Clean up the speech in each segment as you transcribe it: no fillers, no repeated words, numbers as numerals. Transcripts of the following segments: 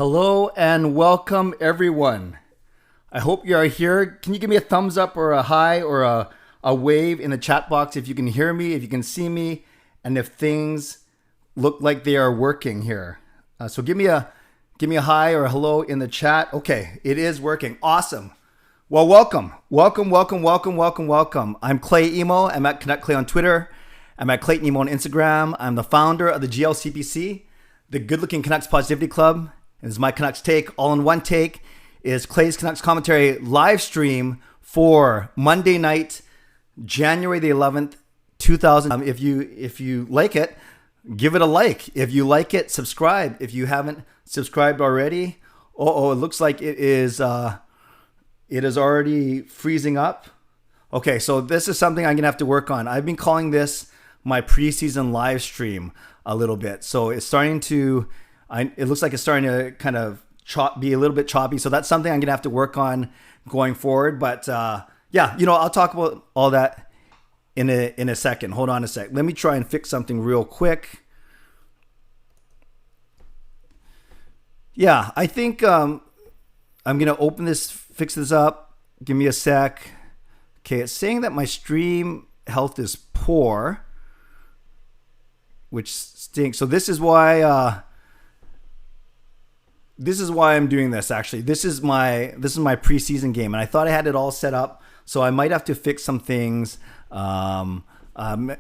Hello and welcome everyone. I hope you are here. Can you give me a thumbs up or a hi or a wave in the chat box if you can hear me, if you can see me, and if things look like they are working here. So give me a hi or a hello in the chat. Okay, it is working. Awesome. Well, welcome. I'm Clay Emo. I'm at Canuck Clay on Twitter. I'm at Clayton Emo on Instagram. I'm the founder of the GLCPC, the Good Looking Canucks Positivity Club. And this is my Canucks take. All in one take is Clay's Canucks commentary live stream for Monday night, January the 11th, 2000. If you like it, give it a like. If you like it, subscribe. If you haven't subscribed already, it looks like it is already freezing up. Okay, so this is something I'm gonna have to work on. I've been calling this my preseason live stream a little bit. So it's starting to, it looks like it's starting to kind of be a little bit choppy. So that's something I'm gonna have to work on going forward. But yeah, I'll talk about all that in a second. Hold on a sec. Let me try and fix something real quick. Yeah, I think I'm gonna fix this up. Give me a sec. Okay, it's saying that my stream health is poor, which stinks. So this is why I'm doing this. Actually, this is my preseason game, and I thought I had it all set up. So I might have to fix some things. Might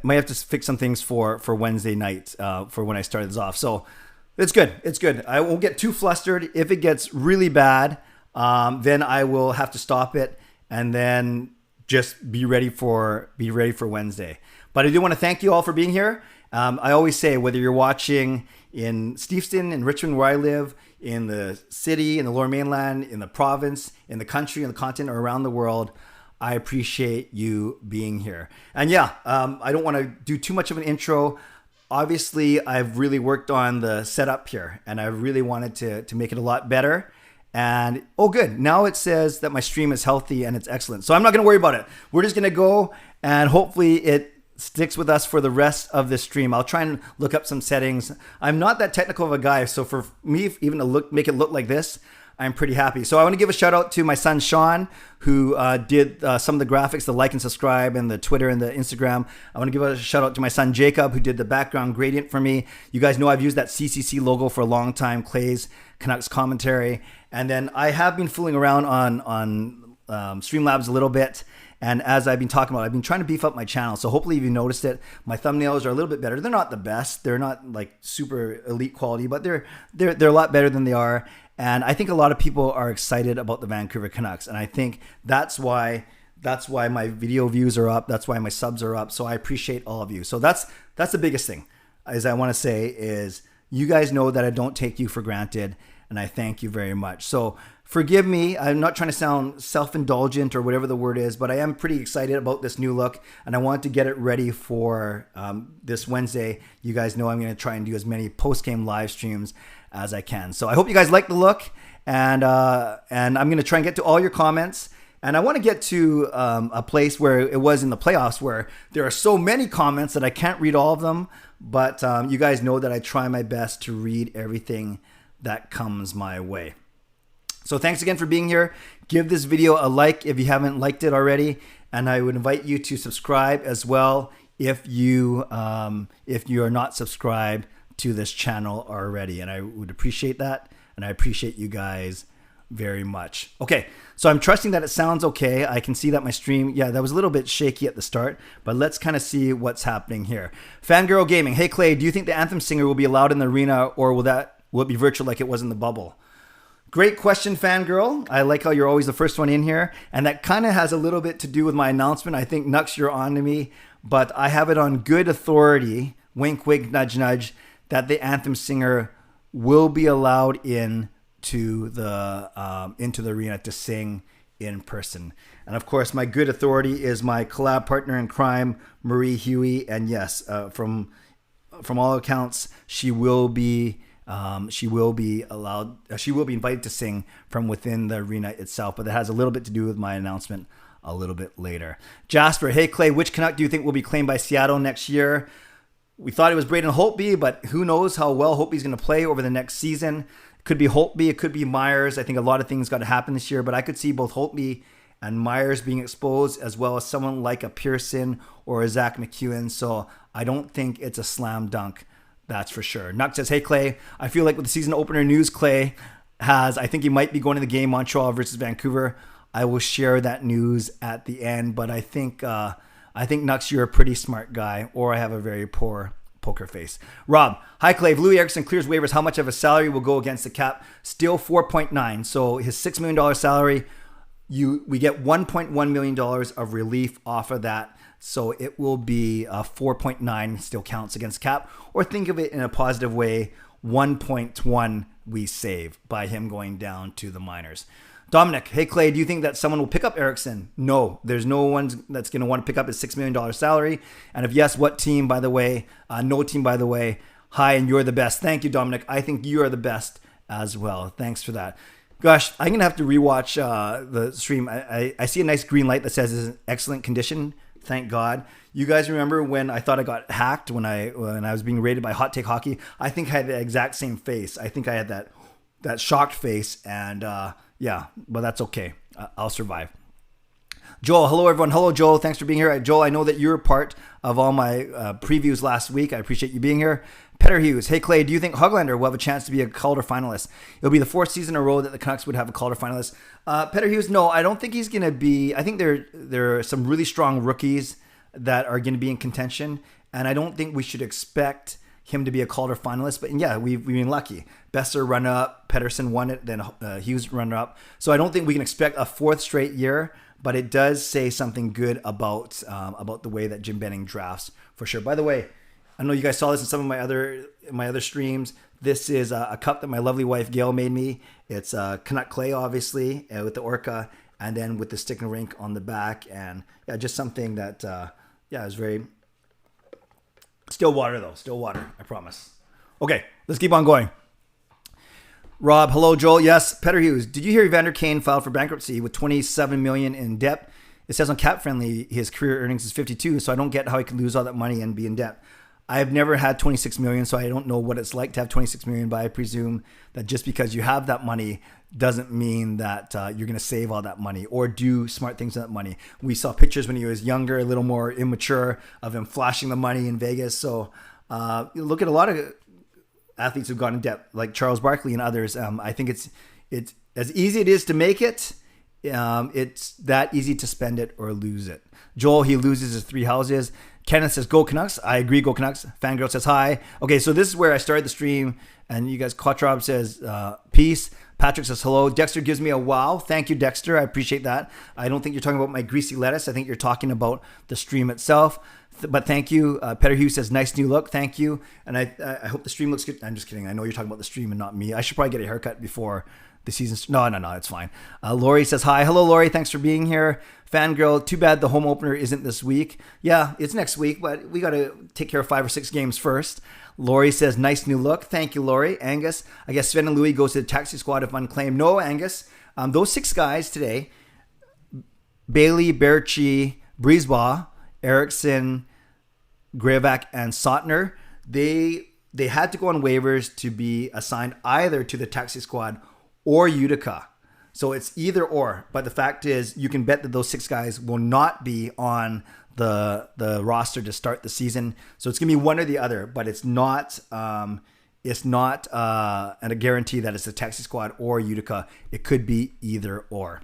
have to fix some things for Wednesday night for when I start this off. So it's good. It's good. I won't get too flustered. If it gets really bad, then I will have to stop it and then just be ready for Wednesday. But I do want to thank you all for being here. I always say, whether you're watching in Steveston, in Richmond, where I live, in the city, in the Lower Mainland, in the province, in the country, in the continent, or around the world, I appreciate you being here. And yeah, I don't want to do too much of an intro. Obviously, I've really worked on the setup here, and I really wanted to make it a lot better. And good. Now it says that my stream is healthy and it's excellent. So I'm not going to worry about it. We're just going to go, and hopefully it sticks with us for the rest of the stream. I'll try and look up some settings. I'm not that technical of a guy, so for me even to make it look like this, I'm pretty happy. So I want to give a shout out to my son Sean, who did some of the graphics, the like and subscribe, and the Twitter and the Instagram. I want to give a shout out to my son Jacob, who did the background gradient for me. You guys know I've used that CCC logo for a long time, Clay's Canucks commentary. And then I have been fooling around on Streamlabs a little bit. And as I've been talking about, I've been trying to beef up my channel. So hopefully if you noticed it, my thumbnails are a little bit better. They're not the best. They're not like super elite quality, but they're a lot better than they are. And I think a lot of people are excited about the Vancouver Canucks. And I think that's why my video views are up. That's why my subs are up. So I appreciate all of you. So that's the biggest thing, as I want to say, is you guys know that I don't take you for granted. And I thank you very much. So forgive me. I'm not trying to sound self-indulgent or whatever the word is, but I am pretty excited about this new look. And I want to get it ready for this Wednesday. You guys know I'm going to try and do as many post-game live streams as I can. So I hope you guys like the look. And I'm going to try and get to all your comments. And I want to get to a place where it was in the playoffs, where there are so many comments that I can't read all of them. But you guys know that I try my best to read everything that comes my way. So thanks again for being here. Give this video a like if you haven't liked it already, and I would invite you to subscribe as well if you are not subscribed to this channel already, and I would appreciate that, and I appreciate you guys very much. Okay, so I'm trusting that it sounds okay. I can see that my stream, that was a little bit shaky at the start, but let's kind of see what's happening here. Fangirl Gaming, hey Clay, do you think the anthem singer will be allowed in the arena, or will it be virtual like it was in the bubble? Great question, Fangirl. I like how you're always the first one in here. And that kind of has a little bit to do with my announcement. I think, Nux, you're on to me. But I have it on good authority, wink, wink, nudge, nudge, that the anthem singer will be allowed into the arena to sing in person. And of course, my good authority is my collab partner in crime, Marie Huey. And yes, from all accounts, she will be allowed. She will be invited to sing from within the arena itself, but that has a little bit to do with my announcement a little bit later. Jasper, hey Clay, which Canuck do you think will be claimed by Seattle next year? We thought it was Braden Holtby, but who knows how well Holtby's going to play over the next season. Could be Holtby, it could be Myers. I think a lot of things got to happen this year, but I could see both Holtby and Myers being exposed, as well as someone like a Pearson or a Zach McEwen. So I don't think it's a slam dunk. That's for sure. Nuck says, hey, Clay, I feel like with the season opener news Clay has, I think he might be going to the game Montreal versus Vancouver. I will share that news at the end, but I think Nux, you're a pretty smart guy, or I have a very poor poker face. Rob, hi Clay. If Louis Eriksson clears waivers, how much of a salary will go against the cap? Still 4.9. So his $6 million salary, we get $1.1 million of relief off of that. So it will be 4.9 still counts against cap, or think of it in a positive way, 1.1 we save by him going down to the minors. Dominic, hey Clay, do you think that someone will pick up Eriksson? No, there's no one that's going to want to pick up his $6 million salary. And if yes, what team, by the way? No team, by the way. Hi, and you're the best. Thank you, Dominic. I think you are the best as well. Thanks for that. Gosh, I'm going to have to rewatch the stream. I see a nice green light that says it's in excellent condition. Thank God. You guys remember when I thought I got hacked when I was being rated by Hot Take Hockey? I think I had the exact same face. I think I had that shocked face, and yeah, but that's okay. I'll survive. Joel, hello everyone. Hello Joel, thanks for being here. Joel, I know that you're part of all my previews last week. I appreciate you being here. Petter Hughes, hey Clay, do you think Höglander will have a chance to be a Calder finalist? It'll be the fourth season in a row that the Canucks would have a Calder finalist. Petter Hughes, no, I don't think he's going to be. I think there are some really strong rookies that are going to be in contention, and I don't think we should expect him to be a Calder finalist. But yeah, we've been lucky. Besser runner-up, Pettersson won it, then Hughes runner-up. So I don't think we can expect a fourth straight year, but it does say something good about the way that Jim Benning drafts for sure. By the way, I know you guys saw this in some of my other streams. This is a cup that my lovely wife Gail made me. It's Canuck clay, obviously, with the Orca, and then with the stick and rink on the back, and yeah, just something that is very still water though. Still water, I promise. Okay, let's keep on going. Rob, hello Joel. Yes, Petter Hughes. Did you hear Evander Kane filed for bankruptcy with $27 million in debt? It says on Cap Friendly his career earnings is 52, so I don't get how he could lose all that money and be in debt. I have never had 26 million, so I don't know what it's like to have 26 million, but I presume that just because you have that money doesn't mean that you're going to save all that money or do smart things with that money. We saw pictures when he was younger, a little more immature, of him flashing the money in Vegas. So look at a lot of athletes who've gone in debt, like Charles Barkley and others. I think it's as easy it is to make it. It's that easy to spend it or lose it. Joel, he loses his 3 houses. Kenneth says, go Canucks. I agree, go Canucks. Fangirl says, hi. Okay, so this is where I started the stream. And you guys, Kotrob says, peace. Patrick says, hello. Dexter gives me a wow. Thank you, Dexter. I appreciate that. I don't think you're talking about my greasy lettuce. I think you're talking about the stream itself. But thank you. Petter Hughes says, nice new look. Thank you. And I hope the stream looks good. I'm just kidding. I know you're talking about the stream and not me. I should probably get a haircut before the season's... No, it's fine. Lori says, hi. Hello, Lori. Thanks for being here. Fangirl, too bad the home opener isn't this week. Yeah, it's next week, but we got to take care of 5 or 6 games first. Lori says, nice new look. Thank you, Lori. Angus, I guess Sven and Louis goes to the taxi squad if unclaimed. No, Angus. Those 6 guys today, Bailey, Berchi, Brisebois, Eriksson, Grevac, and Sotner, they had to go on waivers to be assigned either to the taxi squad or Utica. So it's either or. But the fact is, you can bet that those 6 guys will not be on the roster to start the season. So it's going to be one or the other. But it's not a guarantee that it's the taxi squad or Utica. It could be either or.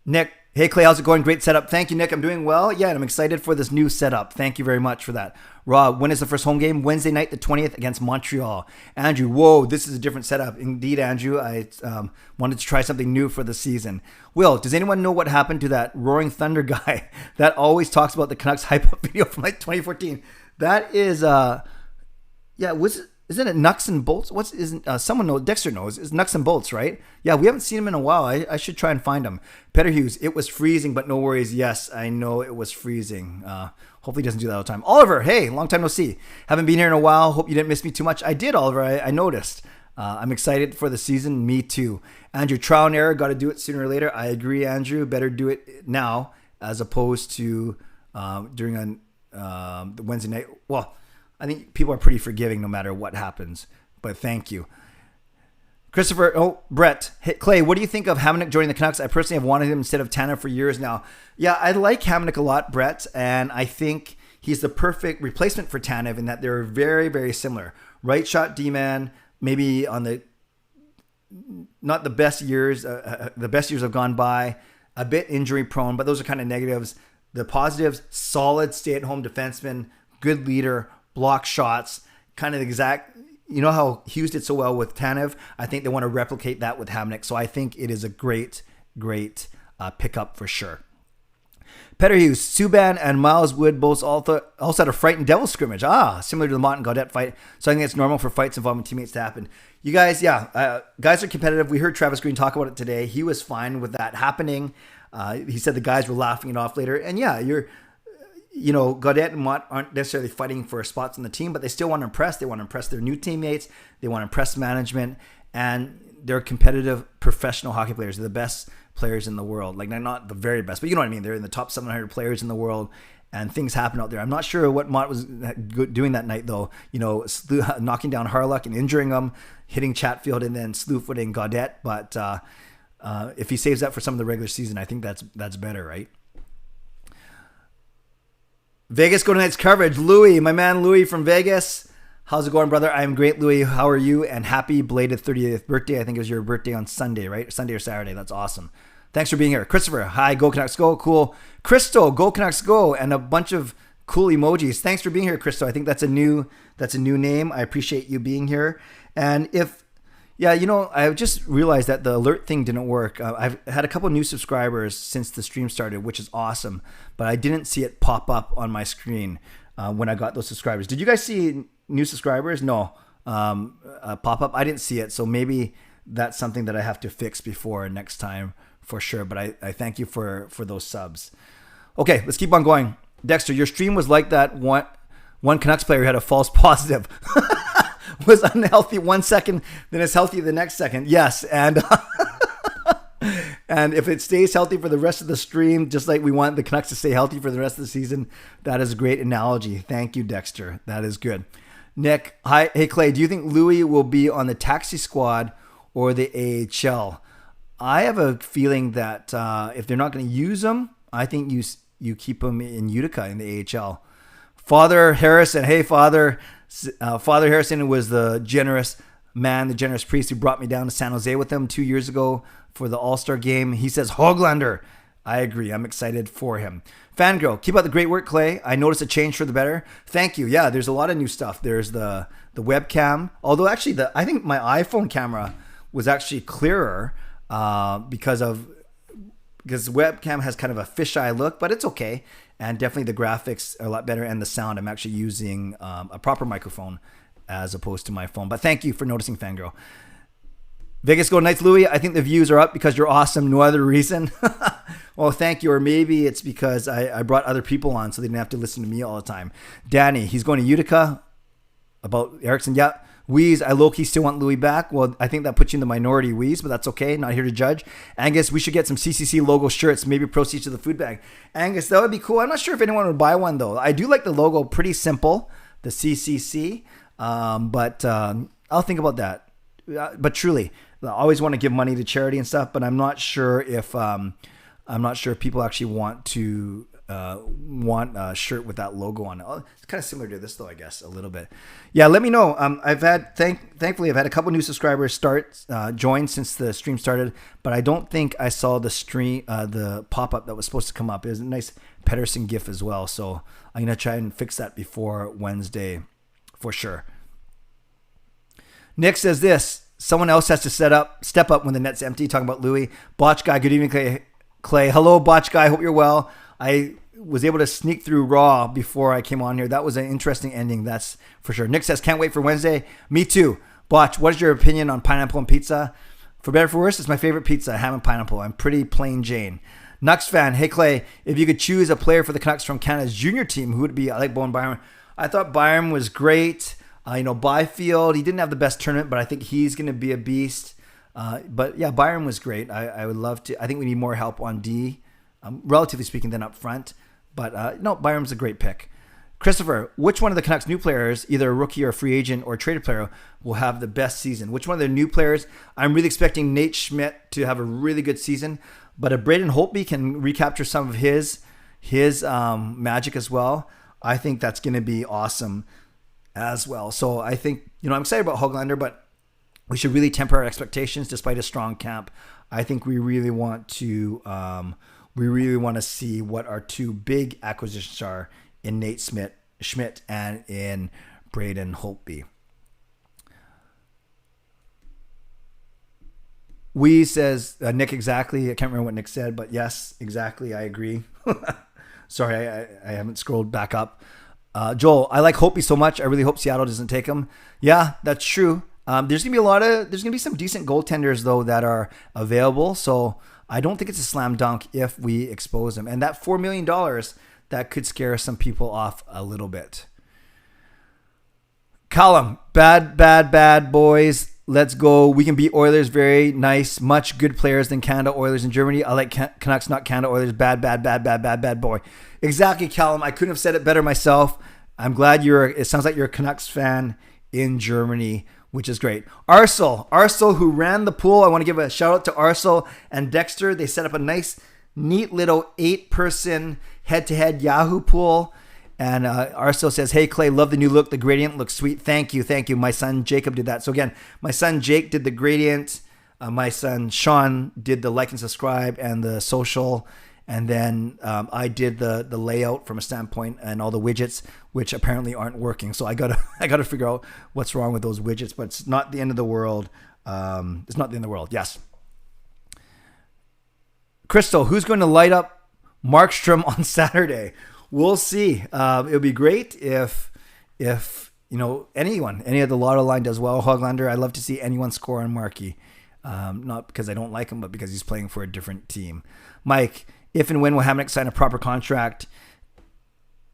Nick, hey Clay, how's it going? Great setup. Thank you, Nick. I'm doing well. Yeah, and I'm excited for this new setup. Thank you very much for that. Rob, when is the first home game? Wednesday night, the 20th against Montreal. Andrew, whoa, this is a different setup. Indeed, Andrew, I wanted to try something new for the season. Will, does anyone know what happened to that Roaring Thunder guy that always talks about the Canucks hype up video from like 2014? That is, isn't it Nucks and Bolts? Someone knows? Dexter knows. It's Nucks and Bolts, right? Yeah, we haven't seen him in a while. I should try and find him. Petter Hughes, it was freezing, but no worries. Yes, I know it was freezing. Hopefully he doesn't do that all the time. Oliver, hey, long time no see. Haven't been here in a while. Hope you didn't miss me too much. I did, Oliver. I noticed. I'm excited for the season. Me too. Andrew, trial and error. Got to do it sooner or later. I agree, Andrew. Better do it now as opposed to during the Wednesday night. Well, I think people are pretty forgiving no matter what happens. But thank you. Brett, hey, Clay, what do you think of Hamonic joining the Canucks? I personally have wanted him instead of Tanev for years now. Yeah, I like Hamonic a lot, Brett, and I think he's the perfect replacement for Tanev in that they're very, very similar. Right shot D-man, maybe on the not the best years. The best years have gone by. A bit injury prone, but those are kind of negatives. The positives: solid stay-at-home defenseman, good leader, block shots, kind of exact. You know how Hughes did so well with Tanev? I think they want to replicate that with Hamonic. So I think it is a great pickup for sure. Peter Hughes, Subban and Miles Wood both also had a frightened devil scrimmage. Similar to the Mott and Gaudette fight. So I think it's normal for fights involving teammates to happen. You guys, guys are competitive. We heard Travis Green talk about it today. He was fine with that happening. He said the guys were laughing it off later. And Gaudette and Mott aren't necessarily fighting for spots on the team, but they still want to impress. They want to impress their new teammates. They want to impress management. And they're competitive professional hockey players. They're the best players in the world. Like, they're not the very best, but you know what I mean? They're in the top 700 players in the world, and things happen out there. I'm not sure what Mott was doing that night, though. Knocking down Harlock and injuring him, hitting Chatfield, and then slew-footing Gaudette. But if he saves that for some of the regular season, I think that's better, right? Vegas Golden Knights coverage. Louis, my man Louis from Vegas. How's it going, brother? I'm great, Louis. How are you? And happy belated 30th birthday. I think it was your birthday on Sunday, right? Sunday or Saturday. That's awesome. Thanks for being here. Christopher, hi. Go Canucks Go. Cool. Crystal, Go Canucks Go. And a bunch of cool emojis. Thanks for being here, Crystal. I think that's a new name. I appreciate you being here. And I just realized that the alert thing didn't work. I've had a couple new subscribers since the stream started, which is awesome. But I didn't see it pop up on my screen when I got those subscribers. Did you guys see new subscribers? No. Pop up? I didn't see it. So maybe that's something that I have to fix before next time for sure. But I thank you for those subs. Okay, let's keep on going. Dexter, your stream was like that one Canucks player who had a false positive. Was unhealthy 1 second, then it's healthy the next second. Yes, and and if it stays healthy for the rest of the stream, just like we want the Canucks to stay healthy for the rest of the season, that is a great analogy. Thank you, Dexter. That is good. Nick, hi. Hey, Clay, do you think Louis will be on the taxi squad or the AHL? I have a feeling that if they're not going to use him, I think you keep him in Utica in the AHL. Father Harrison, hey, Father. Father Harrison was the generous man, the generous priest who brought me down to San Jose with him 2 years ago for the All-Star game. He says, Hoglander. I agree. I'm excited for him. Fangirl, keep up the great work, Clay. I noticed a change for the better. Thank you. Yeah, there's a lot of new stuff. There's the webcam. Although actually, I think my iPhone camera was actually clearer because webcam has kind of a fisheye look, but it's okay. And definitely the graphics are a lot better, and the sound. I'm actually using a proper microphone as opposed to my phone. But thank you for noticing, Fangirl. Vegas Golden Knights, Louis, I think the views are up because you're awesome. No other reason. Well, thank you. Or maybe it's because I brought other people on so they didn't have to listen to me all the time. Danny, he's going to Utica. About Erickson, yeah. Wheeze, I low-key still want Louis back. Well, I think that puts you in the minority, Wheeze, but that's okay. Not here to judge. Angus, we should get some CCC logo shirts, maybe proceeds to the food bag. Angus, that would be cool. I'm not sure if anyone would buy one, though. I do like the logo. Pretty simple, the CCC. But I'll think about that. But truly, I always want to give money to charity and stuff, but I'm not sure if people actually want a shirt with that logo on it. It's kind of similar to this, though, I guess, a little bit. Yeah, let me know. Thankfully, I've had a couple new subscribers join since the stream started, but I don't think I saw the pop-up that was supposed to come up. It was a nice Pedersen gif as well, so I'm going to try and fix that before Wednesday for sure. Nick says this: someone else has to step up when the net's empty. Talking about Louis. Botch Guy, good evening, Clay. Hello, Botch Guy. Hope you're well. I was able to sneak through Raw before I came on here. That was an interesting ending, that's for sure. Nick says, can't wait for Wednesday. Me too. Botch, what is your opinion on pineapple and pizza? For better or for worse, it's my favorite pizza, ham and pineapple. I'm pretty plain Jane. Nux fan, hey Clay, if you could choose a player for the Canucks from Canada's junior team, who would it be? I like Bowen Byram. I thought Byram was great. Byfield, he didn't have the best tournament, but I think he's going to be a beast. But yeah, Byram was great. I would love to. I think we need more help on D, relatively speaking, than up front. But no, Byram's a great pick. Christopher, which one of the Canucks new players, either a rookie or a free agent or a traded player, will have the best season? Which one of the new players? I'm really expecting Nate Schmidt to have a really good season, but if Braden Holtby can recapture some of his magic as well, I think that's going to be awesome as well. So I think, I'm excited about Höglander, but we should really temper our expectations despite a strong camp. I think we really want to see what our two big acquisitions are in Nate Schmidt and in Braden Holtby. We says, Nick, exactly. I can't remember what Nick said, but yes, exactly. I agree. Sorry, I haven't scrolled back up. Joel, I like Holtby so much. I really hope Seattle doesn't take him. Yeah, that's true. There's gonna be some decent goaltenders though that are available. So I don't think it's a slam dunk if we expose them. And that $4 million, that could scare some people off a little bit. Callum, bad boys. Let's go. We can beat Oilers. Very nice. Much good players than Canada, Oilers, and Germany. I like Canucks, not Canada, Oilers. Bad boy. Exactly, Callum. I couldn't have said it better myself. I'm glad it sounds like you're a Canucks fan in Germany, which is great. Arsel, who ran the pool. I want to give a shout out to Arsel and Dexter. They set up a nice, neat little 8-person head-to-head Yahoo pool. And Arsel says, hey, Clay, love the new look. The gradient looks sweet. Thank you. My son Jacob did that. So again, my son Jake did the gradient. My son Sean did the like and subscribe and the social. And then I did the layout from a standpoint and all the widgets, which apparently aren't working. So I gotta figure out what's wrong with those widgets. But it's not the end of the world. It's not the end of the world. Yes. Crystal, who's going to light up Markstrom on Saturday? We'll see. It would be great if anyone, any of the lotto line does well. Höglander, I'd love to see anyone score on Markey. Not because I don't like him, but because he's playing for a different team. Mike, if and when will Hamonic sign a proper contract?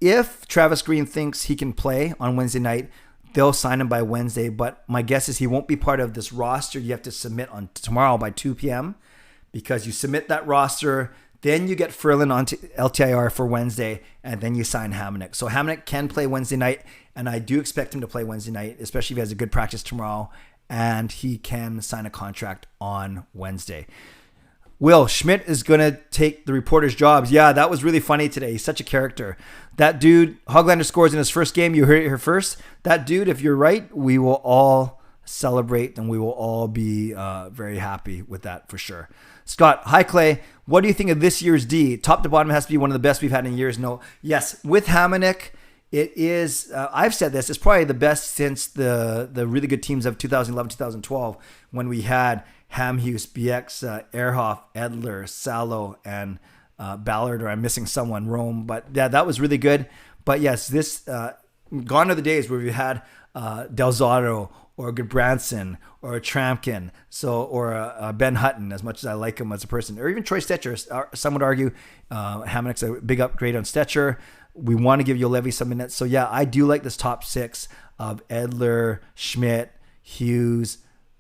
If Travis Green thinks he can play on Wednesday night, they'll sign him by Wednesday. But my guess is he won't be part of this roster you have to submit on tomorrow by 2 p.m. because you submit that roster. Then you get Ferland onto LTIR for Wednesday, and then you sign Hamonic. So Hamonic can play Wednesday night, and I do expect him to play Wednesday night, especially if he has a good practice tomorrow, and he can sign a contract on Wednesday. Will, Schmidt is going to take the reporter's jobs. Yeah, that was really funny today. He's such a character. That dude, Höglander scores in his first game. You heard it here first. That dude, if you're right, we will all celebrate, and we will all be very happy with that for sure. Scott, hi Clay. What do you think of this year's D? Top to bottom has to be one of the best we've had in years. No, yes, with Hamonic, it is. I've said this. It's probably the best since the really good teams of 2011, 2012, when we had Hamhuis, Bieksa, Ehrhoff, Edler, Salo, and Ballard. Or I'm missing someone, Rome. But yeah, that was really good. But yes, this gone are the days where we had Del Zotto or a Goodbranson, or a Trampkin, or a Ben Hutton, as much as I like him as a person, or even Troy Stetcher. Some would argue Hamonic's a big upgrade on Stetcher. We want to give Juolevi some minutes. So yeah, I do like this top 6 of Edler, Schmidt, Hughes,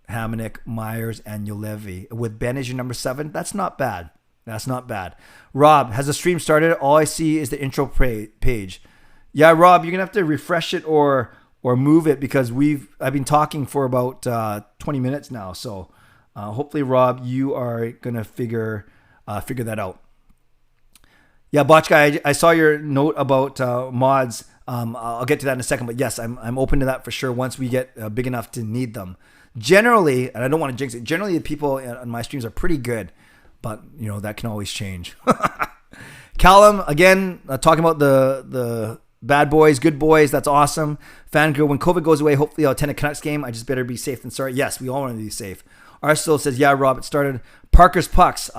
Hamonic, Myers, and Juolevi. With Ben as your number 7, that's not bad. Rob, has the stream started? All I see is the intro page. Yeah, Rob, you're going to have to refresh it or move it because I've been talking for about 20 minutes now. So hopefully, Rob, you are going to figure that out. Yeah, Botch Guy, I saw your note about mods. I'll get to that in a second. But yes, I'm open to that for sure once we get big enough to need them. Generally, and I don't want to jinx it, generally the people on my streams are pretty good. But, that can always change. Callum, again, talking about the bad boys, good boys. That's awesome. Fangirl, when COVID goes away, hopefully I'll attend a Canucks game. I just better be safe than sorry. Yes, we all want to be safe. Arsenal says, yeah, Rob, it started. Parker's Pucks.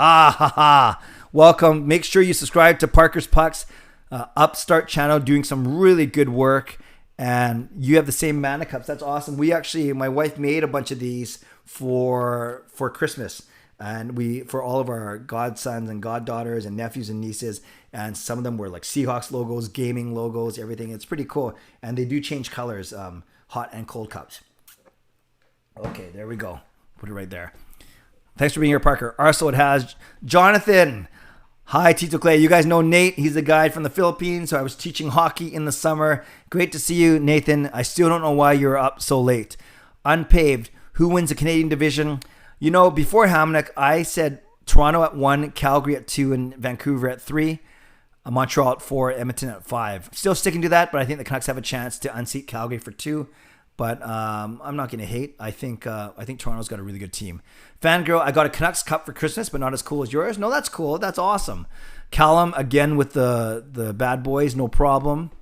Welcome. Make sure you subscribe to Parker's Pucks, upstart channel, doing some really good work. And you have the same mana cups. That's awesome. My wife made a bunch of these for Christmas. And for all of our godsons and goddaughters and nephews and nieces, and some of them were like Seahawks logos, gaming logos, everything. It's pretty cool. And they do change colors, hot and cold cups. Okay, there we go. Put it right there. Thanks for being here, Parker. Also, it has Jonathan. Hi, Tito Clay. You guys know Nate. He's a guy from the Philippines. So I was teaching hockey in the summer. Great to see you, Nathan. I still don't know why you're up so late. Unpaved. Who wins the Canadian division? You know, before Hamnick, I said Toronto at 1, Calgary at 2, and Vancouver at 3. Montreal at 4, Edmonton at 5. Still sticking to that, but I think the Canucks have a chance to unseat Calgary for 2. But I'm not going to hate. I think Toronto's got a really good team. Fangirl, I got a Canucks cup for Christmas, but not as cool as yours. No, that's cool. That's awesome. Callum, again with the bad boys, no problem.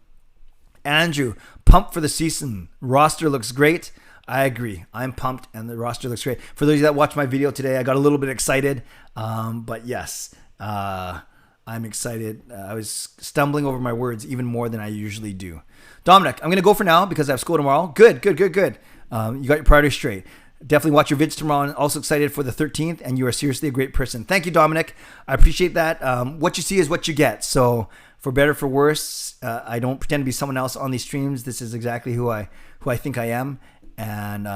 Andrew, pumped for the season. Roster looks great. I agree. I'm pumped, and the roster looks great. For those of you that watched my video today, I got a little bit excited. But yes, I'm excited. I was stumbling over my words even more than I usually do. Dominic, I'm going to go for now because I have school tomorrow. Good. You got your priorities straight. Definitely watch your vids tomorrow. And also excited for the 13th, and you are seriously a great person. Thank you, Dominic. I appreciate that. What you see is what you get. So for better, for worse, I don't pretend to be someone else on these streams. This is exactly who I think I am. And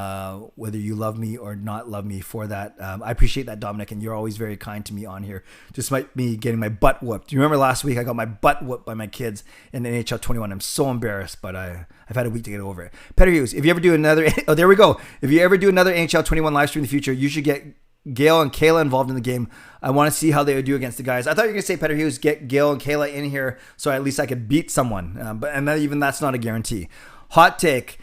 whether you love me or not love me for that, I appreciate that, Dominic, and you're always very kind to me on here, despite me getting my butt whooped. Do you remember last week I got my butt whooped by my kids in the NHL 21? I'm so embarrassed, but I've had a week to get over it. Peter Hughes, if you ever do another, oh, there we go. If you ever do another NHL 21 live stream in the future, you should get Gail and Kayla involved in the game. I want to see how they would do against the guys. I thought you were going to say, Peter Hughes, get Gail and Kayla in here so at least I could beat someone. Even that's not a guarantee. Hot take.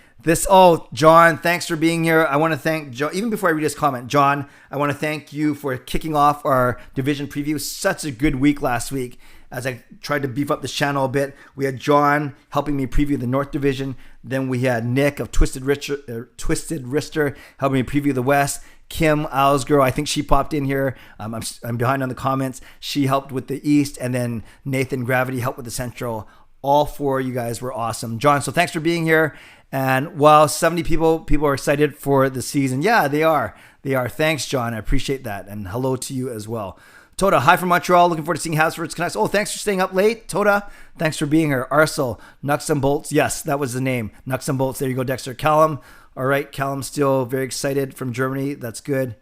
John, thanks for being here. I want to thank John. Even before I read his comment, John, I want to thank you for kicking off our division preview. Such a good week last week as I tried to beef up this channel a bit. We had John helping me preview the North Division. Then we had Nick of Twisted Wrister helping me preview the West. Kim, Owl's girl, I think she popped in here. I'm behind on the comments. She helped with the East. And then Nathan Gravity helped with the Central. All 4 of you guys were awesome. John, so thanks for being here. And while 70 people are excited for the season. Yeah, they are. Thanks, John. I appreciate that. And hello to you as well. Toda, hi from Montreal. Looking forward to seeing Hasford's Canucks. Oh, thanks for staying up late. Toda, thanks for being here. Arsel, Nucks and Bolts. Yes, that was the name. Nucks and Bolts. There you go, Dexter. Callum. All right, Callum still very excited from Germany. That's good.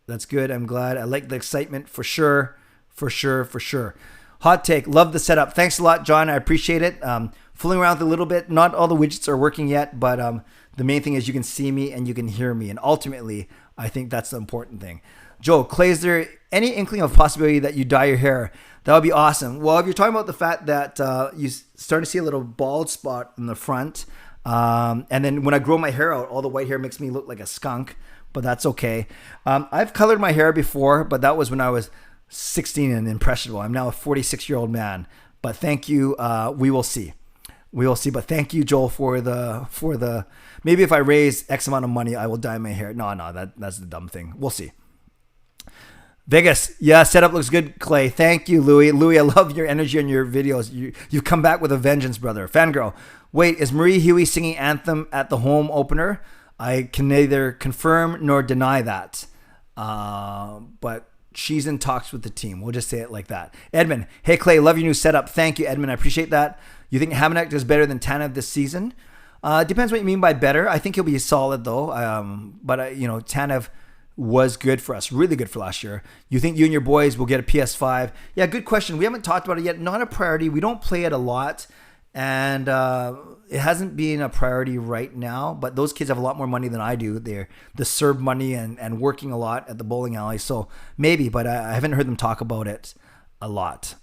I'm glad. I like the excitement for sure. Hot take. Love the setup. Thanks a lot, John. I appreciate it. Fooling around with a little bit. Not all the widgets are working yet, but the main thing is you can see me and you can hear me. And ultimately, I think that's the important thing. Joe, Clay, is there any inkling of possibility that you dye your hair? That would be awesome. Well, if you're talking about the fact that you start to see a little bald spot in the front, and then when I grow my hair out, all the white hair makes me look like a skunk, but that's okay. I've colored my hair before, but that was when I was 16 and impressionable. I'm now a 46-year-old man, but thank you. We will see. But thank you, Joel, for the maybe if I raise X amount of money, I will dye my hair. No, that's the dumb thing. We'll see. Vegas, yeah, setup looks good, Clay. Thank you, Louie. Louie, I love your energy and your videos. You've come back with a vengeance, brother. Fangirl, wait, is Marie Huey singing Anthem at the home opener? I can neither confirm nor deny that. But she's in talks with the team. We'll just say it like that. Edmund, hey, Clay, love your new setup. Thank you, Edmund. I appreciate that. You think Hamonic does better than Tanev this season? Depends what you mean by better. I think he'll be solid, though. But Tanev was good for us, really good for last year. You think you and your boys will get a PS5? Yeah, good question. We haven't talked about it yet. Not a priority. We don't play it a lot. And it hasn't been a priority right now. But those kids have a lot more money than I do. They're the Serb money and working a lot at the bowling alley. So maybe, but I haven't heard them talk about it a lot.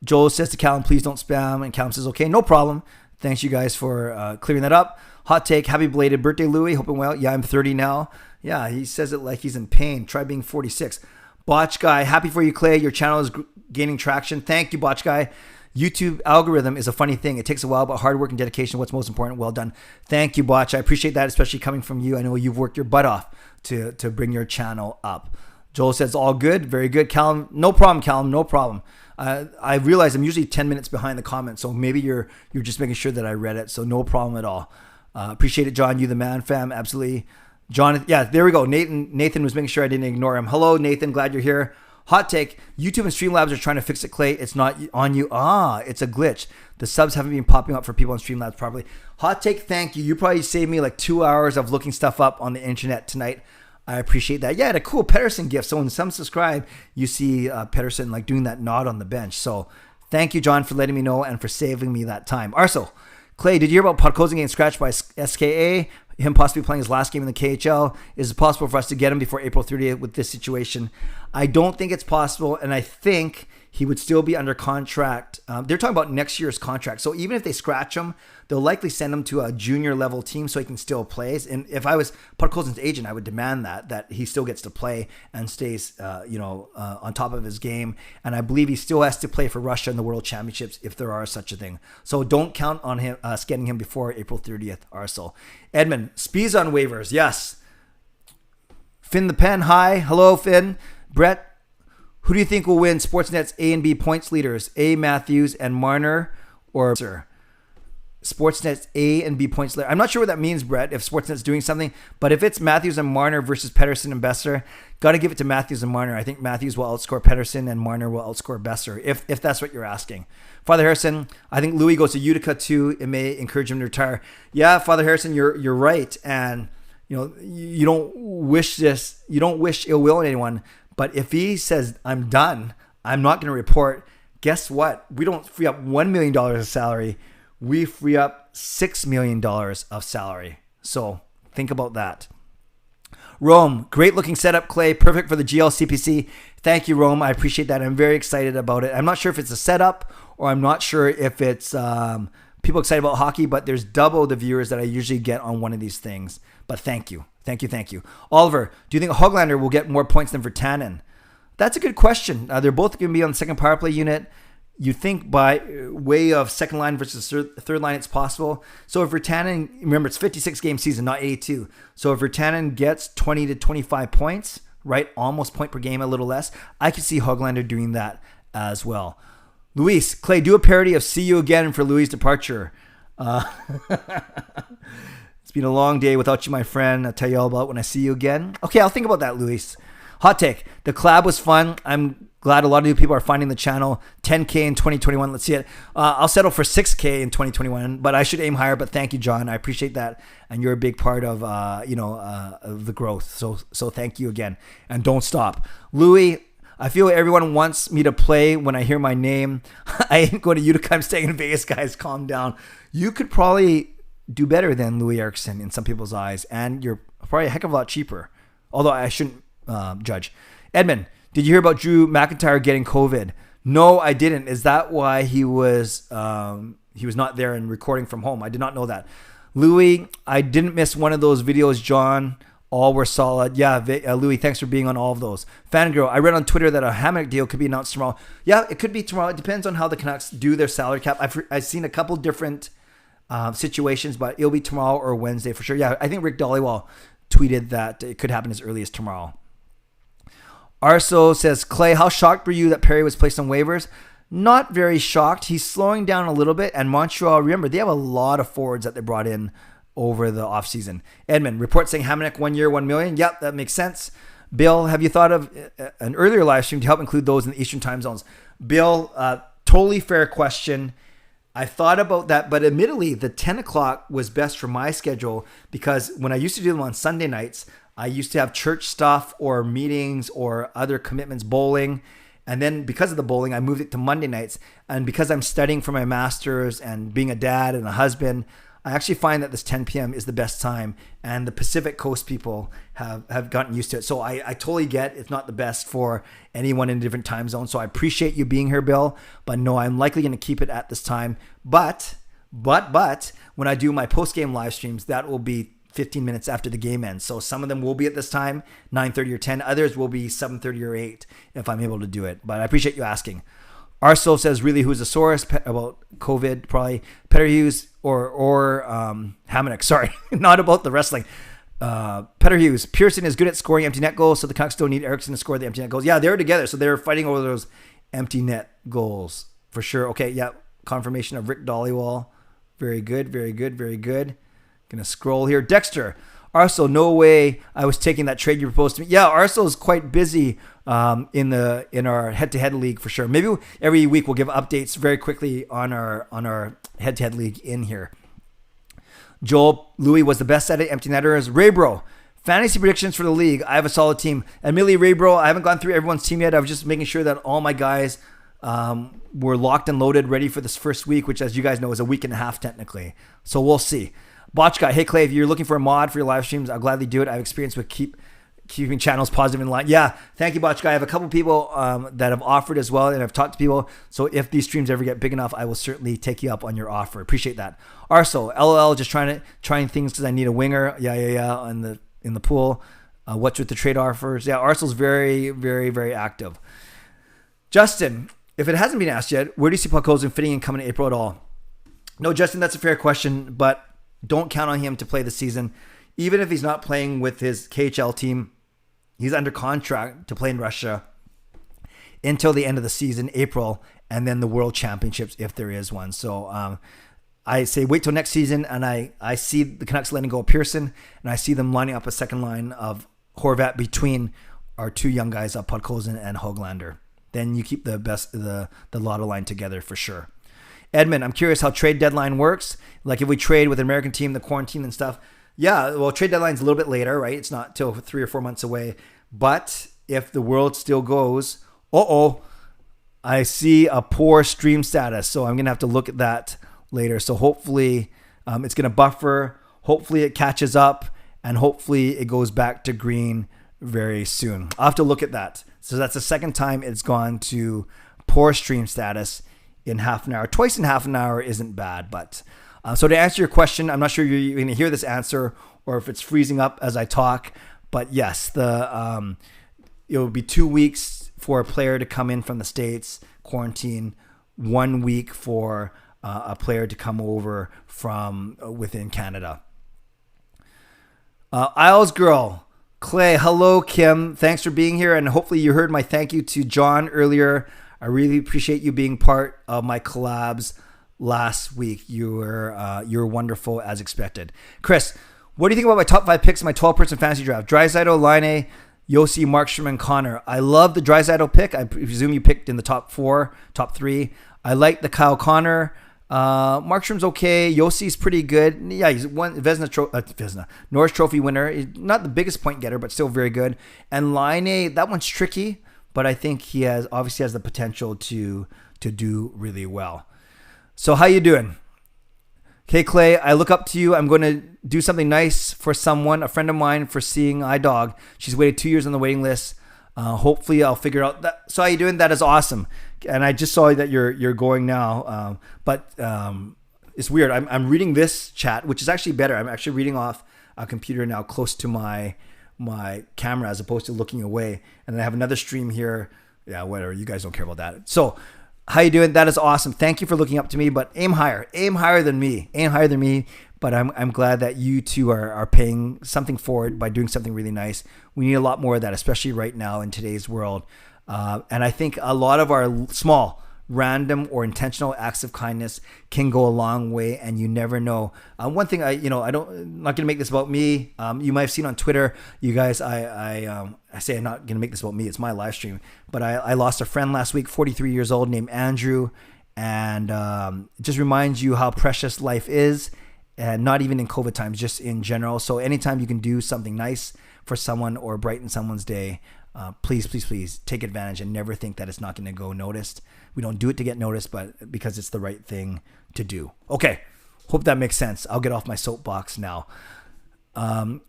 Joel says to Callum, please don't spam. And Callum says, okay, no problem. Thanks, you guys, for clearing that up. Hot take, happy belated birthday, Louie. Hoping well. Yeah, I'm 30 now. Yeah, he says it like he's in pain. Try being 46. Botch Guy, happy for you, Clay. Your channel is gaining traction. Thank you, Botch Guy. YouTube algorithm is a funny thing. It takes a while, but hard work and dedication, what's most important. Well done. Thank you, Botch. I appreciate that, especially coming from you. I know you've worked your butt off to bring your channel up. Joel says, all good. Very good. Callum, no problem, Callum. No problem. I realize I'm usually 10 minutes behind the comments, so maybe you're just making sure that I read it, so no problem at all. Appreciate it, John. You the man, fam. Absolutely. John, yeah, there we go. Nathan was making sure I didn't ignore him. Hello, Nathan. Glad you're here. Hot take. YouTube and Streamlabs are trying to fix it, Clay. It's not on you. It's a glitch. The subs haven't been popping up for people on Streamlabs properly. Hot take, thank you. You probably saved me like 2 hours of looking stuff up on the internet tonight. I appreciate that. Yeah, a cool Pedersen gift. So when some subscribe, you see Pedersen like doing that nod on the bench. So thank you, John, for letting me know and for saving me that time. Arso, Clay, did you hear about Podkolzin getting scratched by SKA? Him possibly playing his last game in the KHL? Is it possible for us to get him before April 30th with this situation? I don't think it's possible, and I think he would still be under contract. They're talking about next year's contract. So even if they scratch him, they'll likely send him to a junior level team so he can still play. And if I was Podkolzin's agent, I would demand that he still gets to play and stays, on top of his game. And I believe he still has to play for Russia in the World Championships if there are such a thing. So don't count on him getting him before April 30th, Arsenal. Edmund, Spees on waivers. Yes. Finn the Pen, hi. Hello, Finn. Brett, who do you think will win Sportsnet's A and B points leaders? A, Matthews and Marner, or sir? Sportsnet's A and B points leader. I'm not sure what that means, Brett, if Sportsnet's doing something, but if it's Matthews and Marner versus Pedersen and Besser, got to give it to Matthews and Marner. I think Matthews will outscore Pedersen and Marner will outscore Besser, if that's what you're asking. Father Harrison, I think Louis goes to Utica too. It may encourage him to retire. Yeah, Father Harrison, you're right, and you don't wish ill will on anyone. But if he says, I'm done, I'm not going to report, guess what? We don't free up $1 million of salary. We free up $6 million of salary. So think about that. Rome, great looking setup, Clay. Perfect for the GLCPC. Thank you, Rome. I appreciate that. I'm very excited about it. I'm not sure if it's a setup or I'm not sure if it's people excited about hockey, but there's double the viewers that I usually get on one of these things. But thank you. Thank you. Oliver, do you think Höglander will get more points than Virtanen? That's a good question. They're both going to be on the second power play unit. You think by way of second line versus third line, it's possible. So if Virtanen, remember it's 56 game season, not 82. So if Virtanen gets 20 to 25 points, right, almost point per game, a little less, I could see Höglander doing that as well. Luis, Clay, do a parody of "See You Again" for Louis' departure. It's been a long day without you, my friend. I'll tell you all about when I see you again. Okay, I'll think about that, Luis. Hot take. The collab was fun. I'm glad a lot of new people are finding the channel. 10K in 2021. Let's see it. I'll settle for 6K in 2021, but I should aim higher. But thank you, John. I appreciate that. And you're a big part of, of the growth. So thank you again. And don't stop. Louis, I feel everyone wants me to play when I hear my name. I ain't going to Utica. I'm staying in Vegas, guys. Calm down. You could probably do better than Louis Eriksson in some people's eyes, and you're probably a heck of a lot cheaper, although I shouldn't judge. Edmund, did you hear about Drew McIntyre getting COVID? No, I didn't. Is that why he was not there and recording from home? I did not know that. Louis, I didn't miss one of those videos, John. All were solid. Yeah, Louis, thanks for being on all of those. Fangirl, I read on Twitter that a Hammock deal could be announced tomorrow. Yeah, it could be tomorrow. It depends on how the Canucks do their salary cap. I've seen a couple different situations, but it'll be tomorrow or Wednesday for sure. Yeah, I think Rick Dollywall tweeted that it could happen as early as tomorrow. Arso says, Clay, how shocked were you that Perry was placed on waivers? Not very shocked. He's slowing down a little bit. And Montreal, remember, they have a lot of forwards that they brought in over the offseason. Edmund, report saying Hamonic 1 year, $1 million. Yep, that makes sense. Bill, have you thought of an earlier live stream to help include those in the Eastern time zones? Bill, totally fair question. I thought about that, but admittedly, the 10 o'clock was best for my schedule because when I used to do them on Sunday nights, I used to have church stuff or meetings or other commitments, bowling. And then because of the bowling, I moved it to Monday nights. And because I'm studying for my master's and being a dad and a husband, I actually find that this 10 p.m. is the best time. And the Pacific Coast people have gotten used to it. So I totally get it's not the best for anyone in a different time zone. So I appreciate you being here, Bill. But no, I'm likely going to keep it at this time. But when I do my post-game live streams, that will be 15 minutes after the game ends. So some of them will be at this time, 9:30 or 10. Others will be 7:30 or 8 if I'm able to do it. But I appreciate you asking. Arso says, really, who's the source about COVID? Probably Peter Hughes or Hamonic. Sorry, not about the wrestling. Peter Hughes. Pearson is good at scoring empty net goals, so the Canucks don't need Eriksson to score the empty net goals. Yeah, they were together, so they were fighting over those empty net goals for sure. Okay, yeah, confirmation of Rick Dollywall. Very good. Gonna scroll here. Dexter. Arso, no way I was taking that trade you proposed to me. Yeah, Arso is quite busy in our head-to-head league for sure. Maybe every week we'll give updates very quickly on our head-to-head league in here. Joel, Louis was the best at it. Empty netters. Ray Bro, Fantasy predictions for the league. I have a solid team. Admittedly, Ray Bro, I haven't gone through everyone's team yet. I was just making sure that all my guys were locked and loaded, ready for this first week, which, as you guys know, is a week and a half technically. So we'll see. Botch Guy, hey Clay, if you're looking for a mod for your live streams, I'll gladly do it. I have experience with keeping channels positive in line. Yeah, thank you, Botch Guy. I have a couple people that have offered as well, and I've talked to people. So if these streams ever get big enough, I will certainly take you up on your offer. Appreciate that. Arso, LOL, just trying things because I need a winger. Yeah. In the pool. What's with the trade offers? Yeah, Arsenal's very, very, very active. Justin, if it hasn't been asked yet, where do you see Podkolzin fitting in coming April at all? No, Justin, that's a fair question, but don't count on him to play the season. Even if he's not playing with his KHL team, he's under contract to play in Russia until the end of the season, April, and then the World Championships if there is one. So I say wait till next season, and I see the Canucks letting go of Pearson, and I see them lining up a second line of Horvat between our two young guys, Podkolzin and Höglander. Then you keep the Lotto line together for sure. Edmund, I'm curious how trade deadline works. Like if we trade with an American team, the quarantine and stuff. Yeah, well, trade deadline's a little bit later, right? It's not till 3 or 4 months away. But if the world still goes, I see a poor stream status. So I'm going to have to look at that later. So hopefully it's going to buffer. Hopefully it catches up. And hopefully it goes back to green very soon. I'll have to look at that. So that's the second time it's gone to poor stream status in half an hour. Twice in half an hour isn't bad. But so to answer your question, I'm not sure you're going to hear this answer or if it's freezing up as I talk. But yes, it will be 2 weeks for a player to come in from the States, quarantine, 1 week for a player to come over from within Canada. Isles Girl, Clay, hello, Kim. Thanks for being here. And hopefully you heard my thank you to John earlier. I really appreciate you being part of my collabs last week. You're wonderful as expected. Chris, what do you think about my top 5 picks in my 12-person fantasy draft? Draisaitl, Laine, Yossi, Markstrom, and Connor. I love the Draisaitl pick. I presume you picked in the top 3. I like the Kyle Connor. Markstrom's okay. Yossi's pretty good. Yeah, he's one Norris Trophy winner. He's not the biggest point getter, but still very good. And Laine, that one's tricky, but I think he obviously has the potential to do really well. So how you doing? Okay, Clay, I look up to you. I'm going to do something nice for someone, a friend of mine, for seeing iDog. She's waited 2 years on the waiting list. Hopefully I'll figure out that. So how you doing? That is awesome. And I just saw that you're going now. But it's weird. I'm reading this chat, which is actually better. I'm actually reading off a computer now close to my camera as opposed to looking away. And then I have another stream here. Yeah, whatever. You guys don't care about that. So how you doing? That is awesome. Thank you for looking up to me, but aim higher. Aim higher than me. Aim higher than me. But I'm glad that you two are paying something forward by doing something really nice. We need a lot more of that, especially right now in today's world. And I think a lot of our small, random, or intentional acts of kindness can go a long way, and you never know. One thing I'm not going to make this about me. You might have seen on Twitter, you guys. I say I'm not going to make this about me. It's my live stream, but I lost a friend last week, 43 years old, named Andrew, and it just reminds you how precious life is. And not even in COVID times, just in general. So anytime you can do something nice for someone or brighten someone's day, please take advantage and never think that it's not going to go noticed. We don't do it to get noticed, but because it's the right thing to do. Okay, hope that makes sense. I'll get off my soapbox now.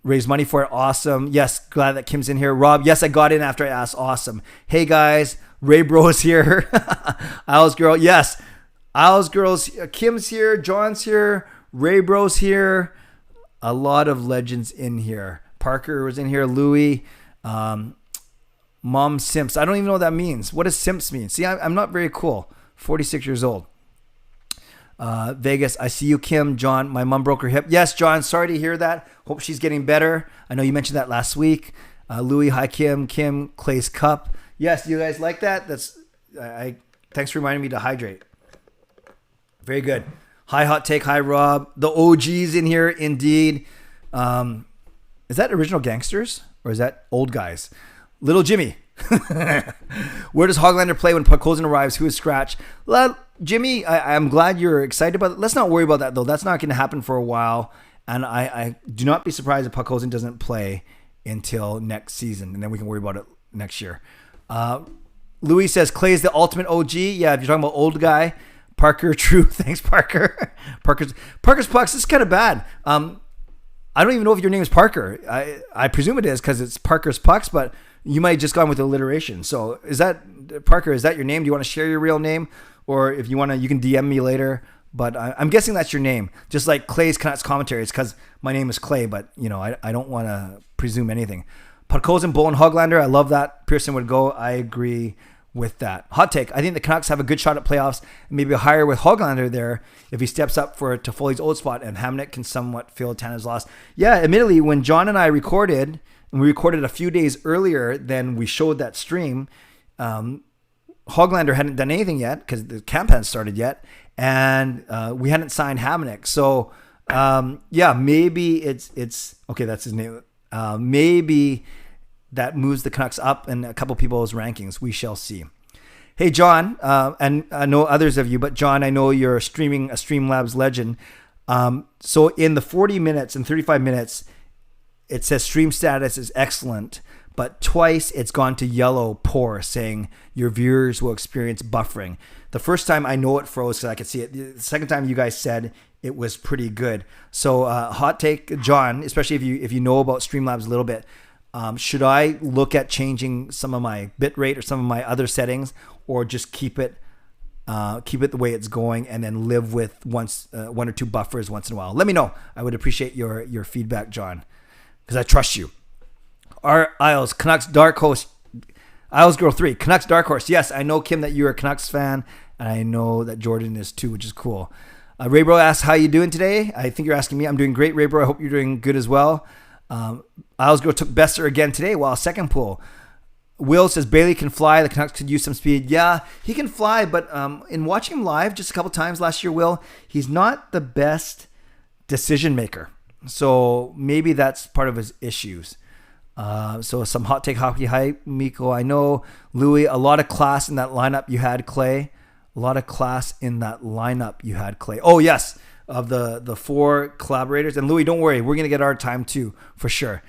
Raise money for it. Awesome. Yes, glad that Kim's in here. Rob, yes, I got in after I asked. Awesome. Hey guys, Ray Bro's here. Owls Girl, yes. Owls Girl's, Kim's here. John's here. Ray Bro's here. A lot of legends in here. Parker was in here. Louie. Mom Simps. I don't even know what that means. What does Simps mean? See, I'm not very cool. 46 years old. Vegas. I see you, Kim. John, my mom broke her hip. Yes, John. Sorry to hear that. Hope she's getting better. I know you mentioned that last week. Louie. Hi, Kim. Kim. Clay's cup. Yes, you guys like that? Thanks for reminding me to hydrate. Very good. Hi, Hot Take. Hi, Rob. The OGs in here, indeed. Is that Original Gangsters or is that old guys? Little Jimmy. Where does Höglander play when Podkolzin arrives? Who is scratch? Well, Jimmy, I'm glad you're excited about it. Let's not worry about that, though. That's not going to happen for a while. And I do not be surprised if Podkolzin doesn't play until next season, and then we can worry about it next year. Louis says Clay's the ultimate OG. Yeah, if you're talking about old guy, Parker, true. Thanks, Parker. Parker's Pucks. This is kind of bad. I don't even know if your name is Parker. I presume it is because it's Parker's Pucks, but you might have just gone with alliteration. So is that, Parker, is that your name? Do you want to share your real name? Or if you want to, you can DM me later. But I'm guessing that's your name. Just like Clay's Canucks commentary. It's because my name is Clay, but I don't want to presume anything. Podkozen, Bull, and Hoglander. I love that. Pearson would go. I agree with that. Hot take. I think the Canucks have a good shot at playoffs, and maybe a higher with Hoglander there if he steps up for Toffoli's old spot and Hamnick can somewhat fill Tana's loss. Yeah, admittedly, when John and I recorded, and we recorded a few days earlier than we showed that stream, Hoglander hadn't done anything yet because the camp hadn't started yet, and we hadn't signed Hamnick. So, maybe it's okay, that's his name. Maybe that moves the Canucks up in a couple people's rankings. We shall see. Hey, John, and I know others of you, but John, I know you're streaming a Streamlabs legend. So in the 40 minutes and 35 minutes, it says stream status is excellent, but twice it's gone to yellow poor, saying your viewers will experience buffering. The first time I know it froze because I could see it. The second time you guys said it was pretty good. So hot take, John, especially if you know about Streamlabs a little bit, should I look at changing some of my bitrate or some of my other settings, or just keep it the way it's going and then live with one or two buffers once in a while? Let me know. I would appreciate your feedback, John, because I trust you. Our Isles, Canucks Dark Horse, Isles Girl 3, Canucks Dark Horse. Yes, I know, Kim, that you're a Canucks fan, and I know that Jordan is too, which is cool. Raybro asks, how you doing today? I think you're asking me. I'm doing great, Raybro. I hope you're doing good as well. Isles Girl took Besser again today. Wow, second pull. Will says Bailey can fly. The Canucks could use some speed. Yeah, he can fly, but in watching him live just a couple times last year, Will, he's not the best decision maker. So maybe that's part of his issues. So some hot take hockey hype, Miko. I know, Louis, a lot of class in that lineup you had, Clay. A lot of class in that lineup you had, Clay. Oh, yes, of the four collaborators. And Louis, don't worry, we're going to get our time too, for sure.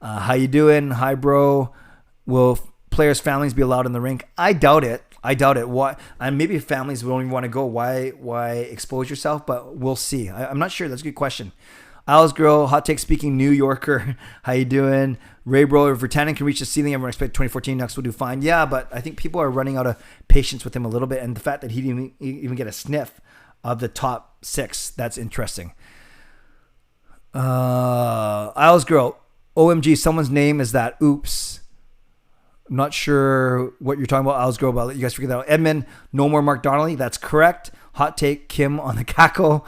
How you doing? Hi, bro. Will players' families be allowed in the rink? I doubt it. Why? And maybe families don't even want to go. Why expose yourself? But we'll see. I'm not sure. That's a good question. Alice Girl, hot take speaking New Yorker. How you doing? Ray Bro, if Vertanen can reach the ceiling, everyone expect 2014 Canucks will do fine. Yeah, but I think people are running out of patience with him a little bit. And the fact that he didn't even get a sniff of the top six, that's interesting. Alice Girl, OMG, someone's name is that. Oops. I'm not sure what you're talking about, Alice Girl, but I'll let you guys figure that out. Edmund, no more Mark Donnelly. That's correct. Hot take, Kim on the Kako.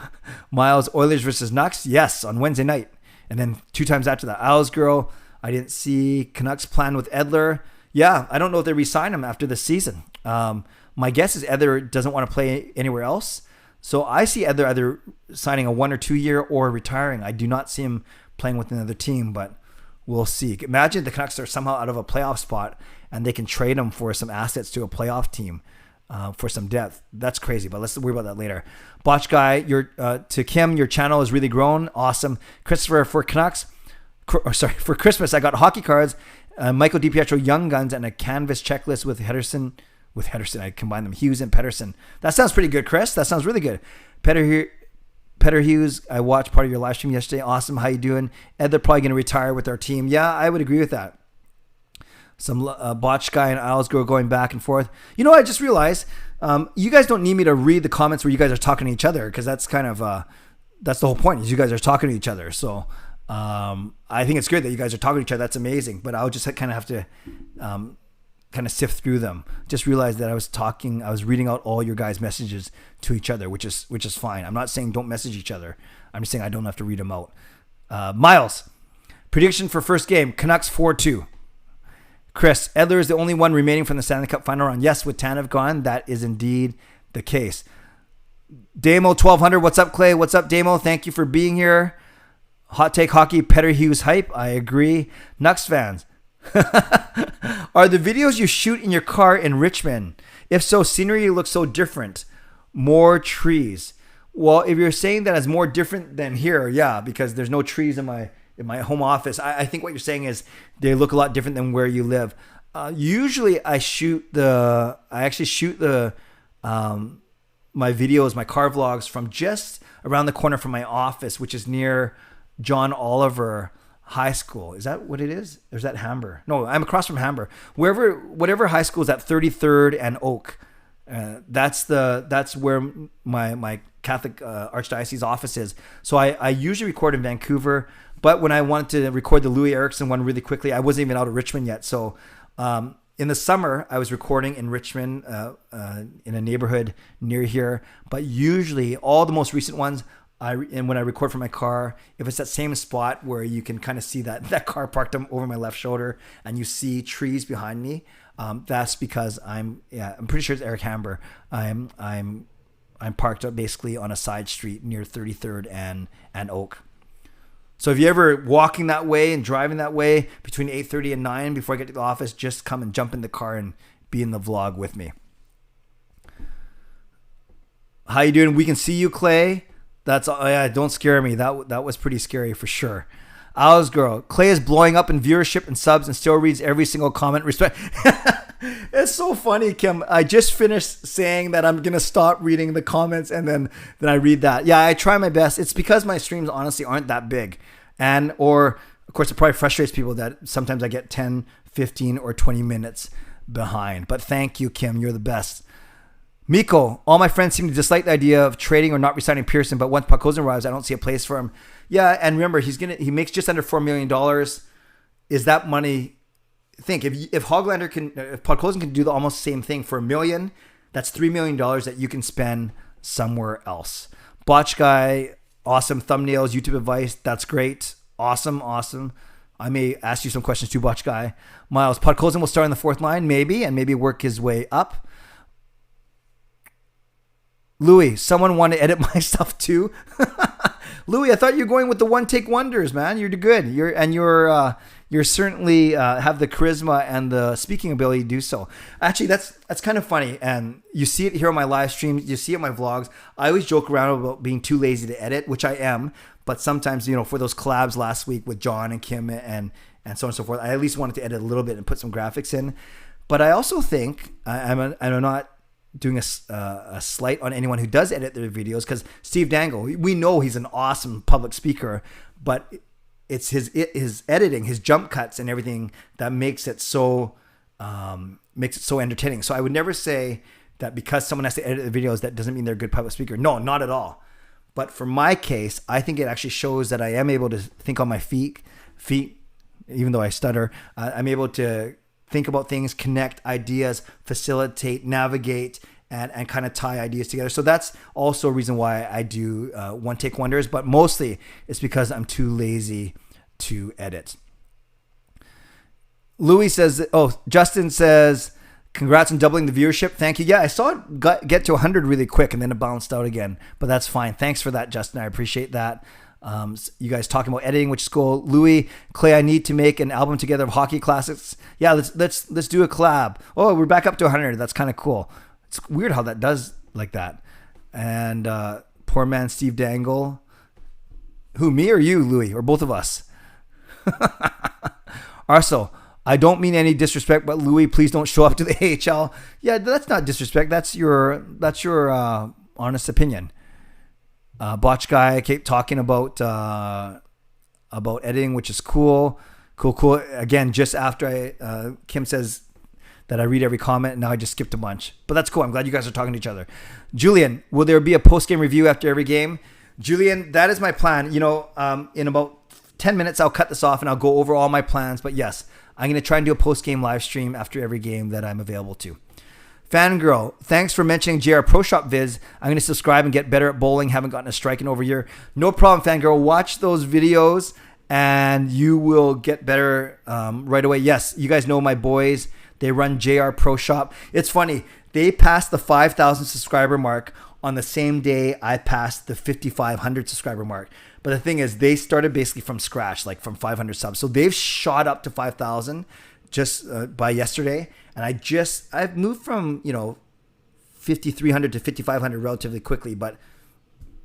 Miles, Oilers versus Canucks. Yes, on Wednesday night. And then 2 times after that. Alice Girl, I didn't see Canucks plan with Edler. Yeah, I don't know if they re-sign him after this season. My guess is Edler doesn't want to play anywhere else. So I see Edler either signing a 1 or 2 year or retiring. I do not see him playing with another team, but we'll see. Imagine the Canucks are somehow out of a playoff spot and they can trade him for some assets to a playoff team for some depth. That's crazy, but let's worry about that later. Botch Guy, to Kim, your channel has really grown. Awesome. Christopher, for Christmas, I got hockey cards, Michael DiPietro Young Guns, and a canvas checklist with Henderson. I combined them, Hughes and Pettersson. That sounds pretty good, Chris. That sounds really good. Petter Hughes, I watched part of your live stream yesterday. Awesome. How you doing? Ed, they're probably going to retire with our team. Yeah, I would agree with that. Some Botch Guy and Isles Girl going back and forth. You know, I just realized you guys don't need me to read the comments where you guys are talking to each other, because that's kind of that's the whole point, is you guys are talking to each other. So I think it's good that you guys are talking to each other. That's amazing. But I'll just kind of have to kind of sift through them. Just realized that I was reading out all your guys' messages to each other, which is fine. I'm not saying don't message each other. I'm just saying I don't have to read them out. Miles, prediction for first game, Canucks 4-2. Chris, Edler is the only one remaining from the Stanley Cup final round. Yes, with Tanev gone, that is indeed the case. Damo 1200, what's up, Clay? What's up, Damo? Thank you for being here. Hot take hockey, Petter Hughes hype. I agree. Nucks fans, are the videos you shoot in your car in Richmond? If so, scenery looks so different. More trees. Well, if you're saying that it's more different than here, yeah, because there's no trees in in my home office. I think what you're saying is they look a lot different than where you live. Usually I actually shoot my videos, my car vlogs from just around the corner from my office, which is near John Oliver High School. Is that what it is? Or is that Hamber? No, I'm across from Hamber. Whatever high school is at 33rd and Oak. That's where my Catholic Archdiocese office is. So I usually record in Vancouver, but when I wanted to record the Louis Erickson one really quickly, I wasn't even out of Richmond yet. So in the summer, I was recording in Richmond in a neighborhood near here. But usually, all the most recent ones, and when I record from my car, if it's that same spot where you can kind of see that car parked over my left shoulder and you see trees behind me, that's because I'm pretty sure it's Eric Hamber. I'm parked up basically on a side street near 33rd and Oak. So if you're ever walking that way and driving that way between 8:30 and 9 before I get to the office, just come and jump in the car and be in the vlog with me. How you doing? We can see you, Clay. Don't scare me. That was pretty scary for sure. Owls girl, Clay is blowing up in viewership and subs and still reads every single comment. Respect. It's so funny, Kim. I just finished saying that I'm gonna stop reading the comments and then I read that. Yeah, I try my best. It's because my streams honestly aren't that big, or of course it probably frustrates people that sometimes I get 10, 15, or 20 minutes behind. But thank you, Kim. You're the best. Miko, all my friends seem to dislike the idea of trading or not resigning Pearson, but once Podkolzin arrives, I don't see a place for him. Yeah, and remember, he makes just under $4 million. Is that money? Think if Podkolzin can do the almost same thing for $1 million, that's $3 million that you can spend somewhere else. Botch guy, awesome thumbnails, YouTube advice, that's great, awesome. I may ask you some questions too, Botch guy. Miles, Podkolzin will start on the fourth line, maybe work his way up. Louis, someone want to edit my stuff too? Louis, I thought you were going with the one take wonders, man. You're good. You're certainly have the charisma and the speaking ability to do so. Actually, that's kind of funny, and you see it here on my live streams. You see it in my vlogs. I always joke around about being too lazy to edit, which I am. But sometimes, for those collabs last week with John and Kim and so on and so forth, I at least wanted to edit a little bit and put some graphics in. But I also think I'm not doing a slight on anyone who does edit their videos, because Steve Dangle, we know he's an awesome public speaker, but it's his editing, his jump cuts and everything that makes it so entertaining. So I would never say that because someone has to edit the videos, that doesn't mean they're a good public speaker. No, not at all. But for my case, I think it actually shows that I am able to think on my feet, even though I stutter. I'm able to think about things, connect ideas, facilitate, navigate, and kind of tie ideas together. So that's also a reason why I do one take wonders, but mostly it's because I'm too lazy to edit. Justin says, congrats on doubling the viewership. Thank you. Yeah, I saw it get to 100 really quick and then it bounced out again, but that's fine. Thanks for that, Justin. I appreciate that. You guys talking about editing, which is cool. Louis, Clay, I need to make an album together of hockey classics. Yeah, let's do a collab. Oh, we're back up to 100. That's kind of cool. It's weird how that does like that. And poor man Steve Dangle. Who, me or you, Louis, or both of us? Arso, I don't mean any disrespect, but Louis, please don't show up to the AHL. Yeah, that's not disrespect. That's your honest opinion. Botch guy, I keep talking about editing, which is cool. Again, just after Kim says that I read every comment, and now I just skipped a bunch. But that's cool. I'm glad you guys are talking to each other. Julian, will there be a post-game review after every game? Julian, that is my plan. In about 10 minutes, I'll cut this off and I'll go over all my plans. But yes, I'm going to try and do a post-game live stream after every game that I'm available to. Fangirl, thanks for mentioning JR Pro Shop vids. I'm going to subscribe and get better at bowling. Haven't gotten a strike in over a year. No problem, Fangirl. Watch those videos and you will get better right away. Yes, you guys know my boys. They run JR Pro Shop. It's funny. They passed the 5,000 subscriber mark on the same day I passed the 5,500 subscriber mark. But the thing is, they started basically from scratch, like from 500 subs. So they've shot up to 5,000 just by yesterday. And I've moved from, 5,300 to 5,500 relatively quickly, but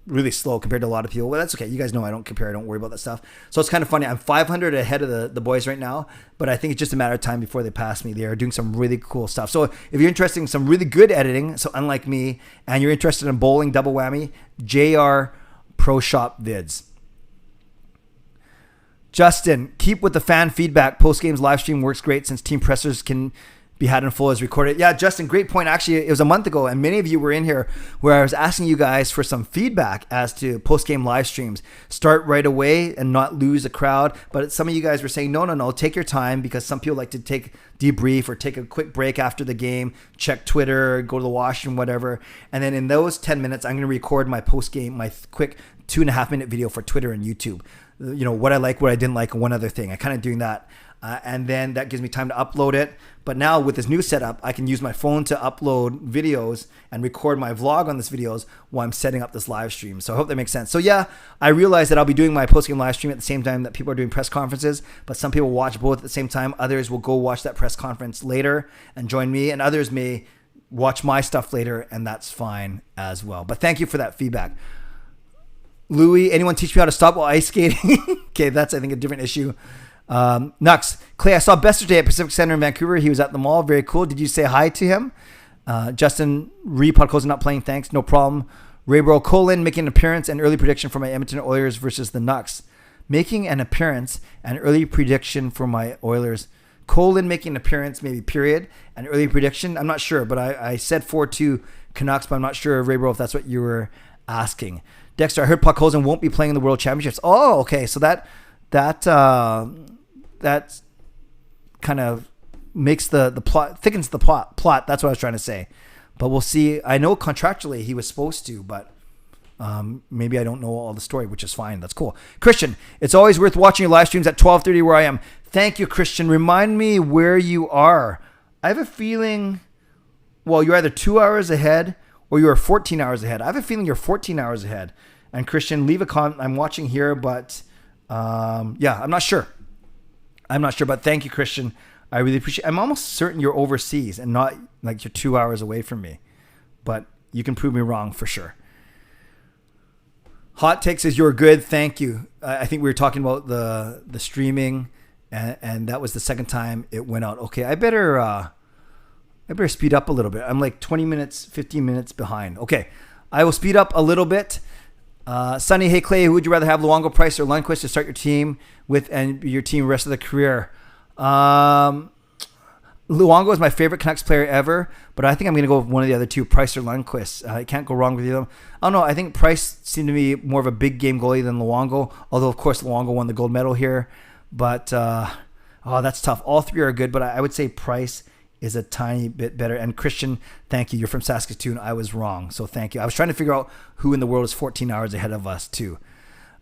really slow compared to a lot of people. But that's okay. You guys know I don't compare. I don't worry about that stuff. So it's kind of funny. I'm 500 ahead of the boys right now, but I think it's just a matter of time before they pass me. They are doing some really cool stuff. So if you're interested in some really good editing, so unlike me, and you're interested in bowling double whammy, JR Pro Shop Vids. Justin, keep with the fan feedback. Post games live stream works great since team pressers can be had in full as recorded. Yeah, Justin, great point. Actually, it was a month ago, and many of you were in here where I was asking you guys for some feedback as to post-game live streams. Start right away and not lose a crowd. But some of you guys were saying, no, take your time, because some people like to debrief or take a quick break after the game, check Twitter, go to the washroom, whatever. And then in those 10 minutes, I'm going to record my post-game, my quick 2.5-minute video for Twitter and YouTube. You know, what I like, what I didn't like, and one other thing. I kind of doing that. And then that gives me time to upload it. But now with this new setup, I can use my phone to upload videos and record my vlog on this videos while I'm setting up this live stream. So I hope that makes sense. So yeah, I realize that I'll be doing my post-game live stream at the same time that people are doing press conferences, but some people watch both at the same time. Others will go watch that press conference later and join me, and others may watch my stuff later, and that's fine as well. But thank you for that feedback. Louis, anyone teach me how to stop while ice skating? Okay, that's, I think, a different issue. Nux, Clay, I saw Bester today at Pacific Center in Vancouver. He was at the mall. Very cool. Did you say hi to him? Justin, Podco's not playing. Thanks. No problem. Raybro Colin making an appearance and early prediction for my Edmonton Oilers versus the Nucks. Making an appearance and early prediction for my Oilers. Colin making an appearance, maybe period, and early prediction. I'm not sure, but I said 4-2 Canucks, but I'm not sure, Raybro, if that's what you were asking. Dexter, I heard Podco's won't be playing in the World Championships. Oh, okay. So that kind of makes the plot, thickens the plot. That's what I was trying to say. But we'll see. I know contractually he was supposed to, but maybe I don't know all the story, which is fine. That's cool. Christian, it's always worth watching your live streams at 12:30 where I am. Thank you, Christian. Remind me where you are. I have a feeling, well, you're either 2 hours ahead or you are 14 hours ahead. I have a feeling you're 14 hours ahead. And Christian, leave a comment. I'm watching here, but yeah, I'm not sure. But thank you, Christian. I really appreciate it. I'm almost certain you're overseas and not like you're 2 hours away from me, but you can prove me wrong for sure. Hot Take says you're good. Thank you. I think we were talking about the streaming, and that was the second time it went out. Okay, I better speed up a little bit. I'm like 20 minutes, 15 minutes behind. Okay, I will speed up a little bit. Sonny, hey Clay, who would you rather have, Luongo, Price, or Lundqvist to start your team with and your team the rest of the career? Luongo is my favorite Canucks player ever, but I think I'm going to go with one of the other two, Price or Lundqvist. I can't go wrong with either of them. I don't know. I think Price seemed to be more of a big game goalie than Luongo, although, of course, Luongo won the gold medal here. But, that's tough. All three are good, but I would say Price is a tiny bit better. And Christian, thank you. You're from Saskatoon. I was wrong, so thank you. I was trying to figure out who in the world is 14 hours ahead of us, too.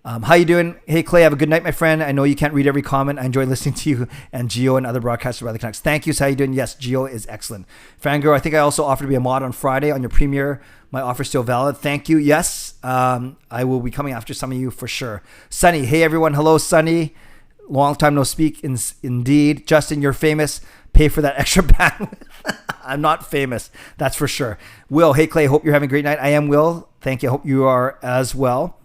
How you doing? Hey, Clay, have a good night, my friend. I know you can't read every comment. I enjoy listening to you and Gio and other broadcasters by the Canucks. Thank you. So how you doing? Yes, Gio is excellent. Fangirl, I think I also offered to be a mod on Friday on your premiere. My offer still valid. Thank you. Yes, I will be coming after some of you for sure. Sunny, hey, everyone. Hello, Sunny. Long time no speak. Indeed. Justin, you're famous. Pay for that extra bandwidth. I'm not famous. That's for sure. Will, hey, Clay, hope you're having a great night. I am, Will. Thank you. I hope you are as well.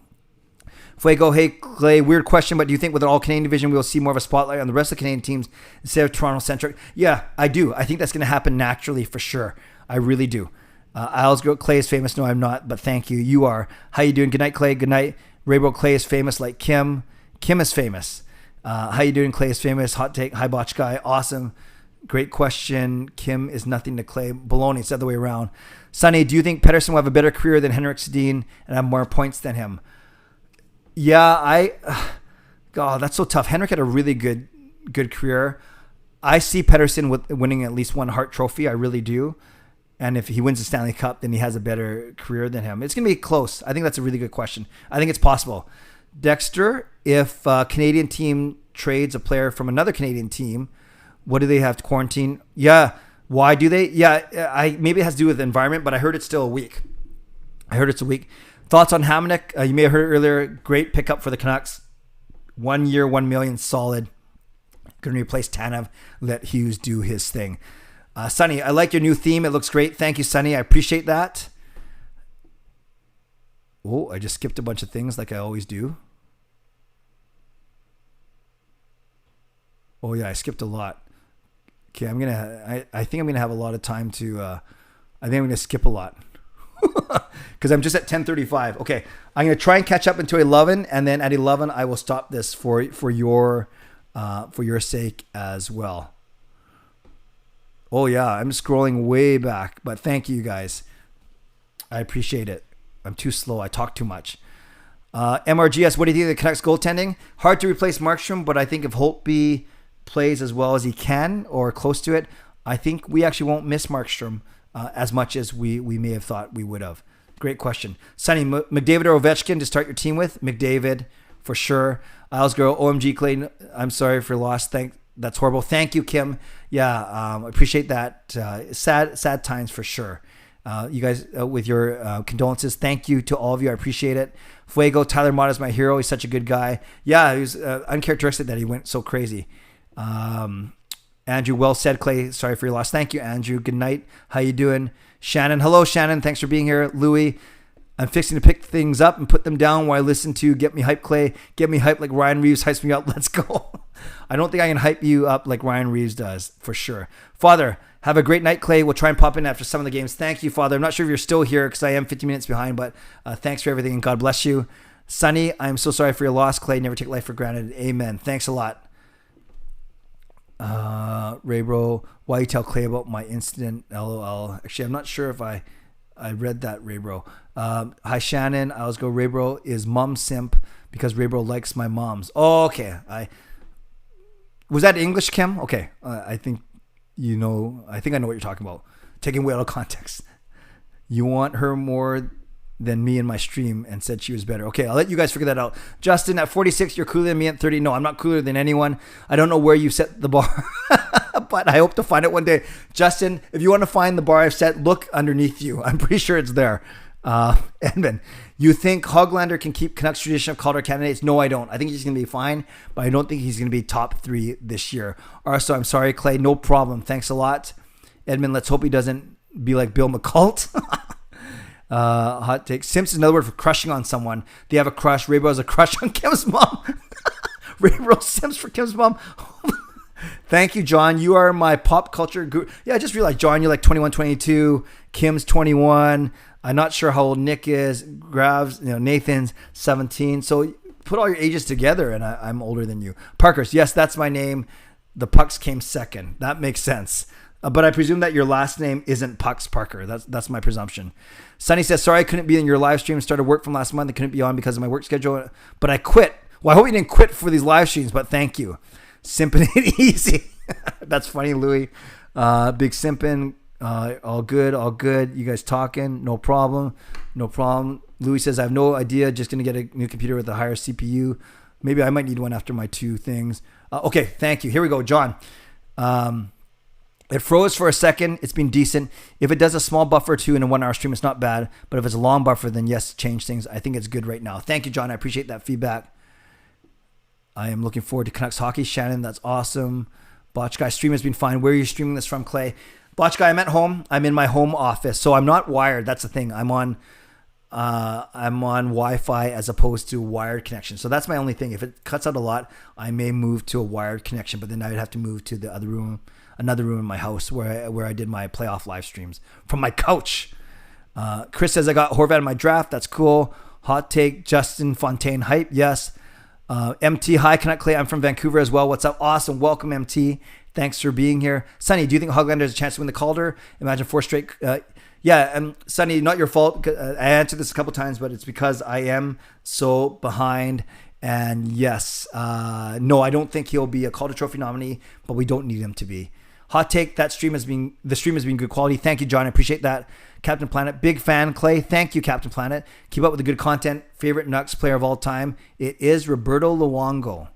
Fuego, hey Clay, weird question, but do you think with an all-Canadian division we'll see more of a spotlight on the rest of the Canadian teams instead of Toronto-centric? Yeah, I do. I think that's going to happen naturally for sure. I really do. Isles Girl, Clay is famous. No, I'm not, but thank you. You are. How you doing? Good night, Clay. Good night. Rainbow Clay is famous like Kim. Kim is famous. How you doing? Clay is famous. Hot take. Hi, Botch Guy. Awesome. Great question. Kim is nothing to Clay. Baloney. It's the other way around. Sonny, do you think Pettersson will have a better career than Henrik Sedin and have more points than him? Yeah, God, that's so tough. Henrik had a really good career. I see Pettersson winning at least one Hart Trophy. I really do. And if he wins the Stanley Cup, then he has a better career than him. It's going to be close. I think that's a really good question. I think it's possible. Dexter, if a Canadian team trades a player from another Canadian team, what do they have to quarantine? Yeah. Why do they? Yeah, maybe it has to do with the environment, but I heard it's still a week. Thoughts on Hamonic? You may have heard it earlier. Great pickup for the Canucks. 1 year, $1 million, solid. Going to replace Tanev. Let Hughes do his thing. Sonny, I like your new theme. It looks great. Thank you, Sonny. I appreciate that. Oh, I just skipped a bunch of things like I always do. Oh yeah, I skipped a lot. Okay, I think I'm gonna have a lot of time to. I think I'm gonna skip a lot because I'm just at 10:35. Okay, I'm gonna try and catch up until 11, and then at 11 I will stop this for your sake as well. Oh yeah, I'm scrolling way back, but thank you guys. I appreciate it. I'm too slow. I talk too much. MRGS, what do you think of the Canucks goaltending? Hard to replace Markstrom, but I think if Holtby plays as well as he can or close to it, I think we actually won't miss Markstrom as much as we may have thought we would have. Great question. Sonny, McDavid or Ovechkin to start your team with? McDavid, for sure. Isles Girl, OMG Clayton, I'm sorry for your loss. That's horrible. Thank you, Kim. Yeah, appreciate that. Sad times for sure. You guys, with your condolences, thank you to all of you. I appreciate it. Fuego, Tyler Mott is my hero. He's such a good guy. Yeah, he was uncharacteristic that he went so crazy. Andrew, well said, Clay. Sorry for your loss. Thank you, Andrew. Good night. How you doing? Shannon, hello, Shannon. Thanks for being here. Louis, I'm fixing to pick things up and put them down while I listen to Get Me Hype, Clay. Get Me Hype like Ryan Reeves hypes me up. Let's go. I don't think I can hype you up like Ryan Reeves does, for sure. Father, have a great night, Clay. We'll try and pop in after some of the games. Thank you, Father. I'm not sure if you're still here because I am 50 minutes behind, but thanks for everything and God bless you. Sonny, I'm so sorry for your loss, Clay. Never take life for granted. Amen. Thanks a lot. Ray Bro, why you tell Clay about my incident? LOL. Actually, I'm not sure if I read that, Ray Bro. Hi, Shannon. I was go. Ray Bro is mom simp because Ray Bro likes my moms. Oh, okay. Was that English, Kim? Okay. I think I know what you're talking about. Taking away out of context. You want her more than me in my stream and said she was better. Okay, I'll let you guys figure that out. Justin, at 46, you're cooler than me at 30. No, I'm not cooler than anyone. I don't know where you set the bar, but I hope to find it one day. Justin, if you want to find the bar I've set, look underneath you. I'm pretty sure it's there. Edmund, you think Hoglander can keep Canucks tradition of Calder candidates? No, I don't. I think he's going to be fine, but I don't think he's going to be top 3 this year. Also, I'm sorry, Clay. No problem. Thanks a lot. Edmund, let's hope he doesn't be like Bill McCult. Hot take. Simps is another word for crushing on someone. They have a crush. Ray Bro has a crush on Kim's mom. Ray Bro Simps for Kim's mom. Thank you, John. You are my pop culture guru. Yeah, I just realized, John, you're like 21, 22. Kim's 21. I'm not sure how old Nick is. Gravs, Nathan's 17. So put all your ages together, and I'm older than you. Parkers, yes, that's my name. The Pucks came second. That makes sense. But I presume that your last name isn't Pucks Parker. That's my presumption. Sonny says, sorry I couldn't be in your live stream. Started work from last month. I couldn't be on because of my work schedule, but I quit. Well, I hope you didn't quit for these live streams, but thank you. Simping it easy. That's funny, Louis. Big simping. All good, all good. You guys talking? No problem. No problem. Louis says, I have no idea. Just going to get a new computer with a higher CPU. Maybe I might need one after my 2 things. Okay, thank you. Here we go, John. It froze for a second. It's been decent. If it does a small buffer or 2 in a 1 hour stream, it's not bad. But if it's a long buffer, then yes, change things. I think it's good right now. Thank you, John. I appreciate that feedback. I am looking forward to Canucks hockey. Shannon, that's awesome. Botch Guy, stream has been fine. Where are you streaming this from, Clay? Botch Guy, I'm at home. I'm in my home office. So I'm not wired. That's the thing. I'm on Wi-Fi as opposed to wired connection. So that's my only thing. If it cuts out a lot, I may move to a wired connection. But then I would have to move to the other room. Another room in my house where I did my playoff live streams from my couch. Chris says I got Horvat in my draft. That's cool. Hot take, Justin Fontaine hype. Yes. MT, hi, Canuck Clay. I'm from Vancouver as well. What's up? Awesome. Welcome, MT. Thanks for being here. Sonny, do you think Hoglander has a chance to win the Calder? Imagine 4 straight. Yeah, Sonny, not your fault. I answered this a couple times, but it's because I am so behind. And yes, no, I don't think he'll be a Calder Trophy nominee, but we don't need him to be. Hot take, the stream has been good quality. Thank you, John. I appreciate that. Captain Planet, big fan, Clay. Thank you, Captain Planet. Keep up with the good content. Favorite Canucks player of all time. It is Roberto Luongo.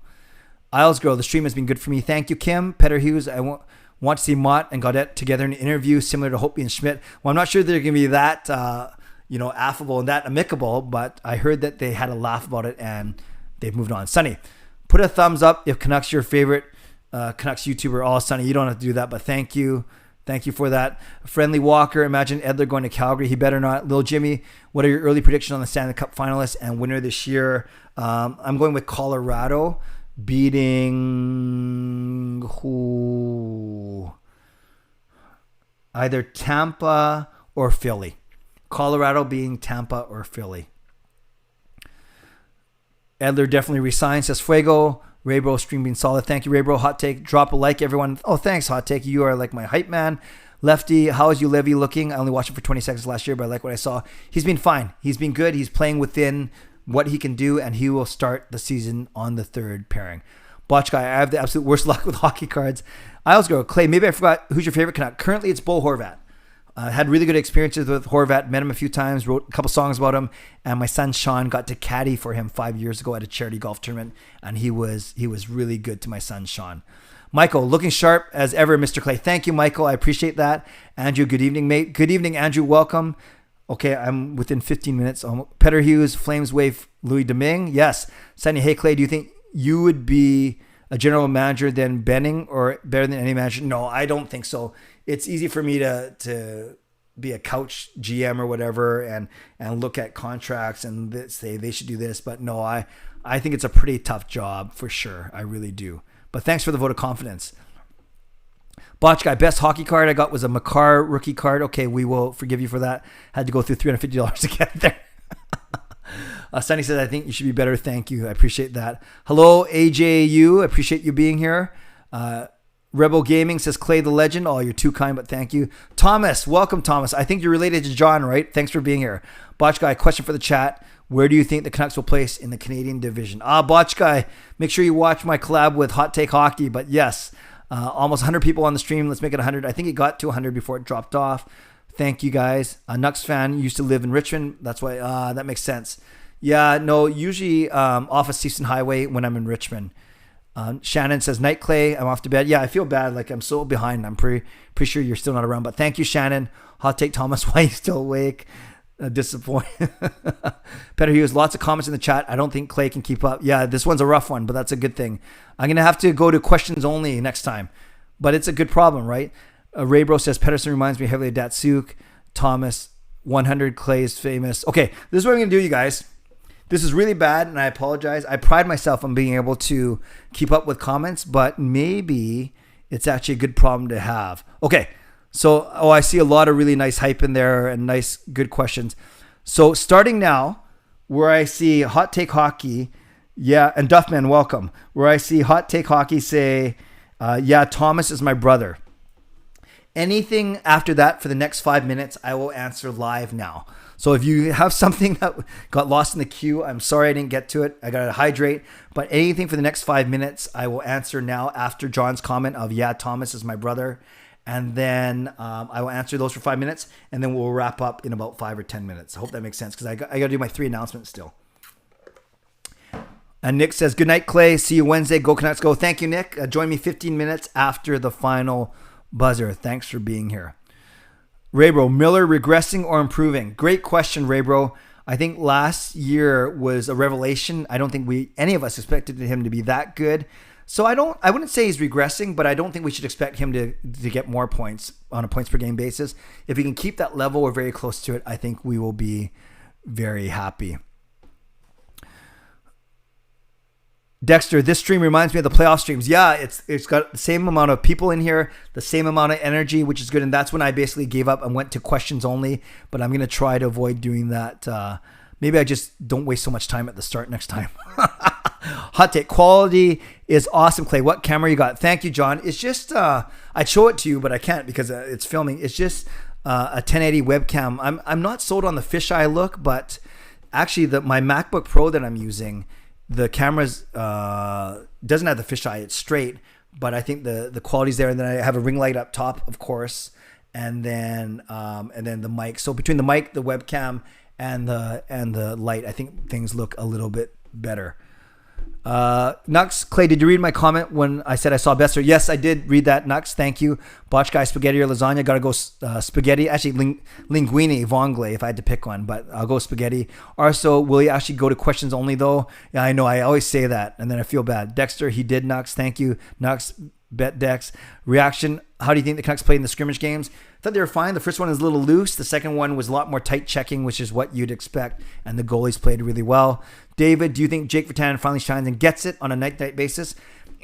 Isles Girl, the stream has been good for me. Thank you, Kim. Petter Hughes, I want to see Mott and Gaudette together in an interview similar to Holtby and Schmidt. Well, I'm not sure they're going to be that, affable and that amicable, but I heard that they had a laugh about it and they've moved on. Sonny, put a thumbs up if Canucks your favorite Canucks YouTuber. Oh, Sonny, you don't have to do that, but thank you. Thank you for that. Friendly Walker, imagine Edler going to Calgary. He better not. Lil Jimmy, what are your early predictions on the Stanley Cup finalists and winner this year? I'm going with Colorado beating who? Either Tampa or Philly. Colorado being Tampa or Philly. Edler definitely resigns, says Fuego. Raybro stream being solid. Thank you, Raybro. Hot take. Drop a like, everyone. Oh, thanks, Hot take. You are like my hype man. Lefty, how is Levy looking? I only watched him for 20 seconds last year, but I like what I saw. He's been fine. He's been good. He's playing within what he can do, and he will start the season on the third pairing. Botch guy, I have the absolute worst luck with hockey cards. I also go, Clay, maybe I forgot who's your favorite Canuck. Currently, it's Bo Horvat. Had really good experiences with Horvat, met him a few times, wrote a couple songs about him, and my son Sean got to caddy for him 5 years ago at a charity golf tournament, and he was really good to my son Sean. Michael, looking sharp as ever, Mr. Clay. Thank you, Michael. I appreciate that. Andrew, good evening, mate. Good evening, Andrew. Welcome. Okay, I'm within 15 minutes. Petter Hughes, Flames Wave, Louis Domingue. Yes. Sunny, hey, Clay, do you think you would be a general manager than Benning or better than any manager? No, I don't think so. It's easy for me to be a couch GM or whatever and look at contracts and say they should do this. But no, I think it's a pretty tough job for sure. I really do. But thanks for the vote of confidence. Botch guy, best hockey card I got was a Makar rookie card. Okay, we will forgive you for that. Had to go through $350 to get there. Sunny says, I think you should be better. Thank you. I appreciate that. Hello, AJU. I appreciate you being here. Rebel Gaming says, Clay the legend. Oh, you're too kind, but thank you. Thomas, welcome, Thomas. I think you're related to John, right? Thanks for being here. Botch guy, question for the chat. Where do you think the Canucks will place in the Canadian division? Botch guy, make sure you watch my collab with Hot Take Hockey. But yes, almost 100 people on the stream. Let's make it 100. I think it got to 100 before it dropped off. Thank you, guys. A Nucks fan used to live in Richmond. That's why that makes sense. Yeah, no, usually off of Season Highway when I'm in Richmond. Shannon says, Night Clay, I'm off to bed. Yeah, I feel bad. Like I'm so behind. I'm pretty sure you're still not around. But thank you, Shannon. Hot Take Thomas, why are you still awake? Disappointed. Peter Hughes, lots of comments in the chat. I don't think Clay can keep up. Yeah, this one's a rough one, but that's a good thing. I'm going to have to go to questions only next time. But it's a good problem, right? Raybro says, Pedersen reminds me heavily of Datsuk. Thomas, 100 Clay is famous. Okay, this is what I'm going to do, you guys. This is really bad, and I apologize. I pride myself on being able to keep up with comments, but maybe it's actually a good problem to have. Okay, so, I see a lot of really nice hype in there and nice, good questions. So, starting now, where I see Hot Take Hockey, yeah, and Duffman, welcome. Where I see Hot Take Hockey say, yeah, Thomas is my brother. Anything after that for the next 5 minutes, I will answer live now. So if you have something that got lost in the queue, I'm sorry I didn't get to it. I got to hydrate. But anything for the next 5 minutes, I will answer now after John's comment of, yeah, Thomas is my brother. And then I will answer those for 5 minutes. And then we'll wrap up in about 5 or 10 minutes. I hope that makes sense because I got to do my 3 announcements still. And Nick says, good night, Clay. See you Wednesday. Go Canucks, go. Thank you, Nick. Join me 15 minutes after the final buzzer. Thanks for being here. Raybro, Miller regressing or improving? Great question, Raybro. I think last year was a revelation. I don't think any of us expected him to be that good. So I wouldn't say he's regressing, but I don't think we should expect him to get more points on a points per game basis. If he can keep that level or very close to it, I think we will be very happy. Dexter, this stream reminds me of the playoff streams. Yeah, it's got the same amount of people in here, the same amount of energy, which is good. And that's when I basically gave up and went to questions only. But I'm going to try to avoid doing that. Maybe I just don't waste so much time at the start next time. Hot take. Quality is awesome, Clay. What camera you got? Thank you, John. It's just, I'd show it to you, but I can't because it's filming. It's just a 1080 webcam. I'm not sold on the fisheye look, but actually my MacBook Pro that I'm using, the camera's doesn't have the fisheye. It's straight, but I think the quality's there. And then I have a ring light up top, of course, and then the mic. So between the mic, the webcam, and the light, I think things look a little bit better. Nux, Clay, did you read my comment when I said I saw Besser? Yes, I did read that, Nux. Thank you. Botch guy, spaghetti or lasagna? Gotta go spaghetti. Actually, linguine, vongole, if I had to pick one, but I'll go spaghetti. Arso, will you actually go to questions only though? Yeah, I know. I always say that, and then I feel bad. Dexter, he did, Nux. Thank you, Nux. Bet Dex. Reaction, how do you think the Canucks played in the scrimmage games? I thought they were fine. The first one was a little loose. The second one was a lot more tight checking, which is what you'd expect. And the goalies played really well. David, do you think Jake Virtanen finally shines and gets it on a night-to-night basis?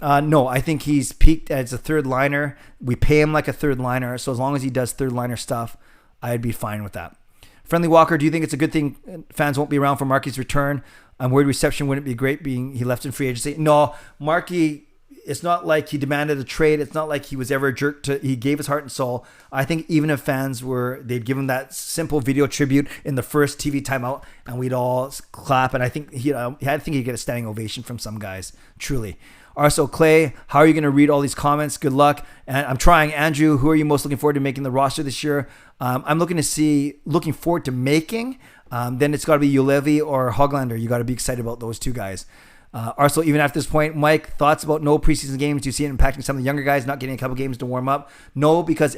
No, I think he's peaked as a third liner. We pay him like a third liner. So as long as he does third liner stuff, I'd be fine with that. Friendly Walker, do you think it's a good thing fans won't be around for Markie's return? I'm worried reception wouldn't be great being he left in free agency. No, Markie, it's not like he demanded a trade. It's not like he was ever a jerk he gave his heart and soul. I think even if fans they'd give him that simple video tribute in the first TV timeout and we'd all clap. And I think he'd get a standing ovation from some guys, truly. Also, Clay, how are you going to read all these comments? Good luck. And I'm trying. Andrew, who are you most looking forward to making the roster this year? I'm looking forward to making. Then it's got to be Ulevi or Hoglander. You got to be excited about those two guys. Also, even after this point, Mike, thoughts about no preseason games? Do you see it impacting some of the younger guys not getting a couple games to warm up? No, because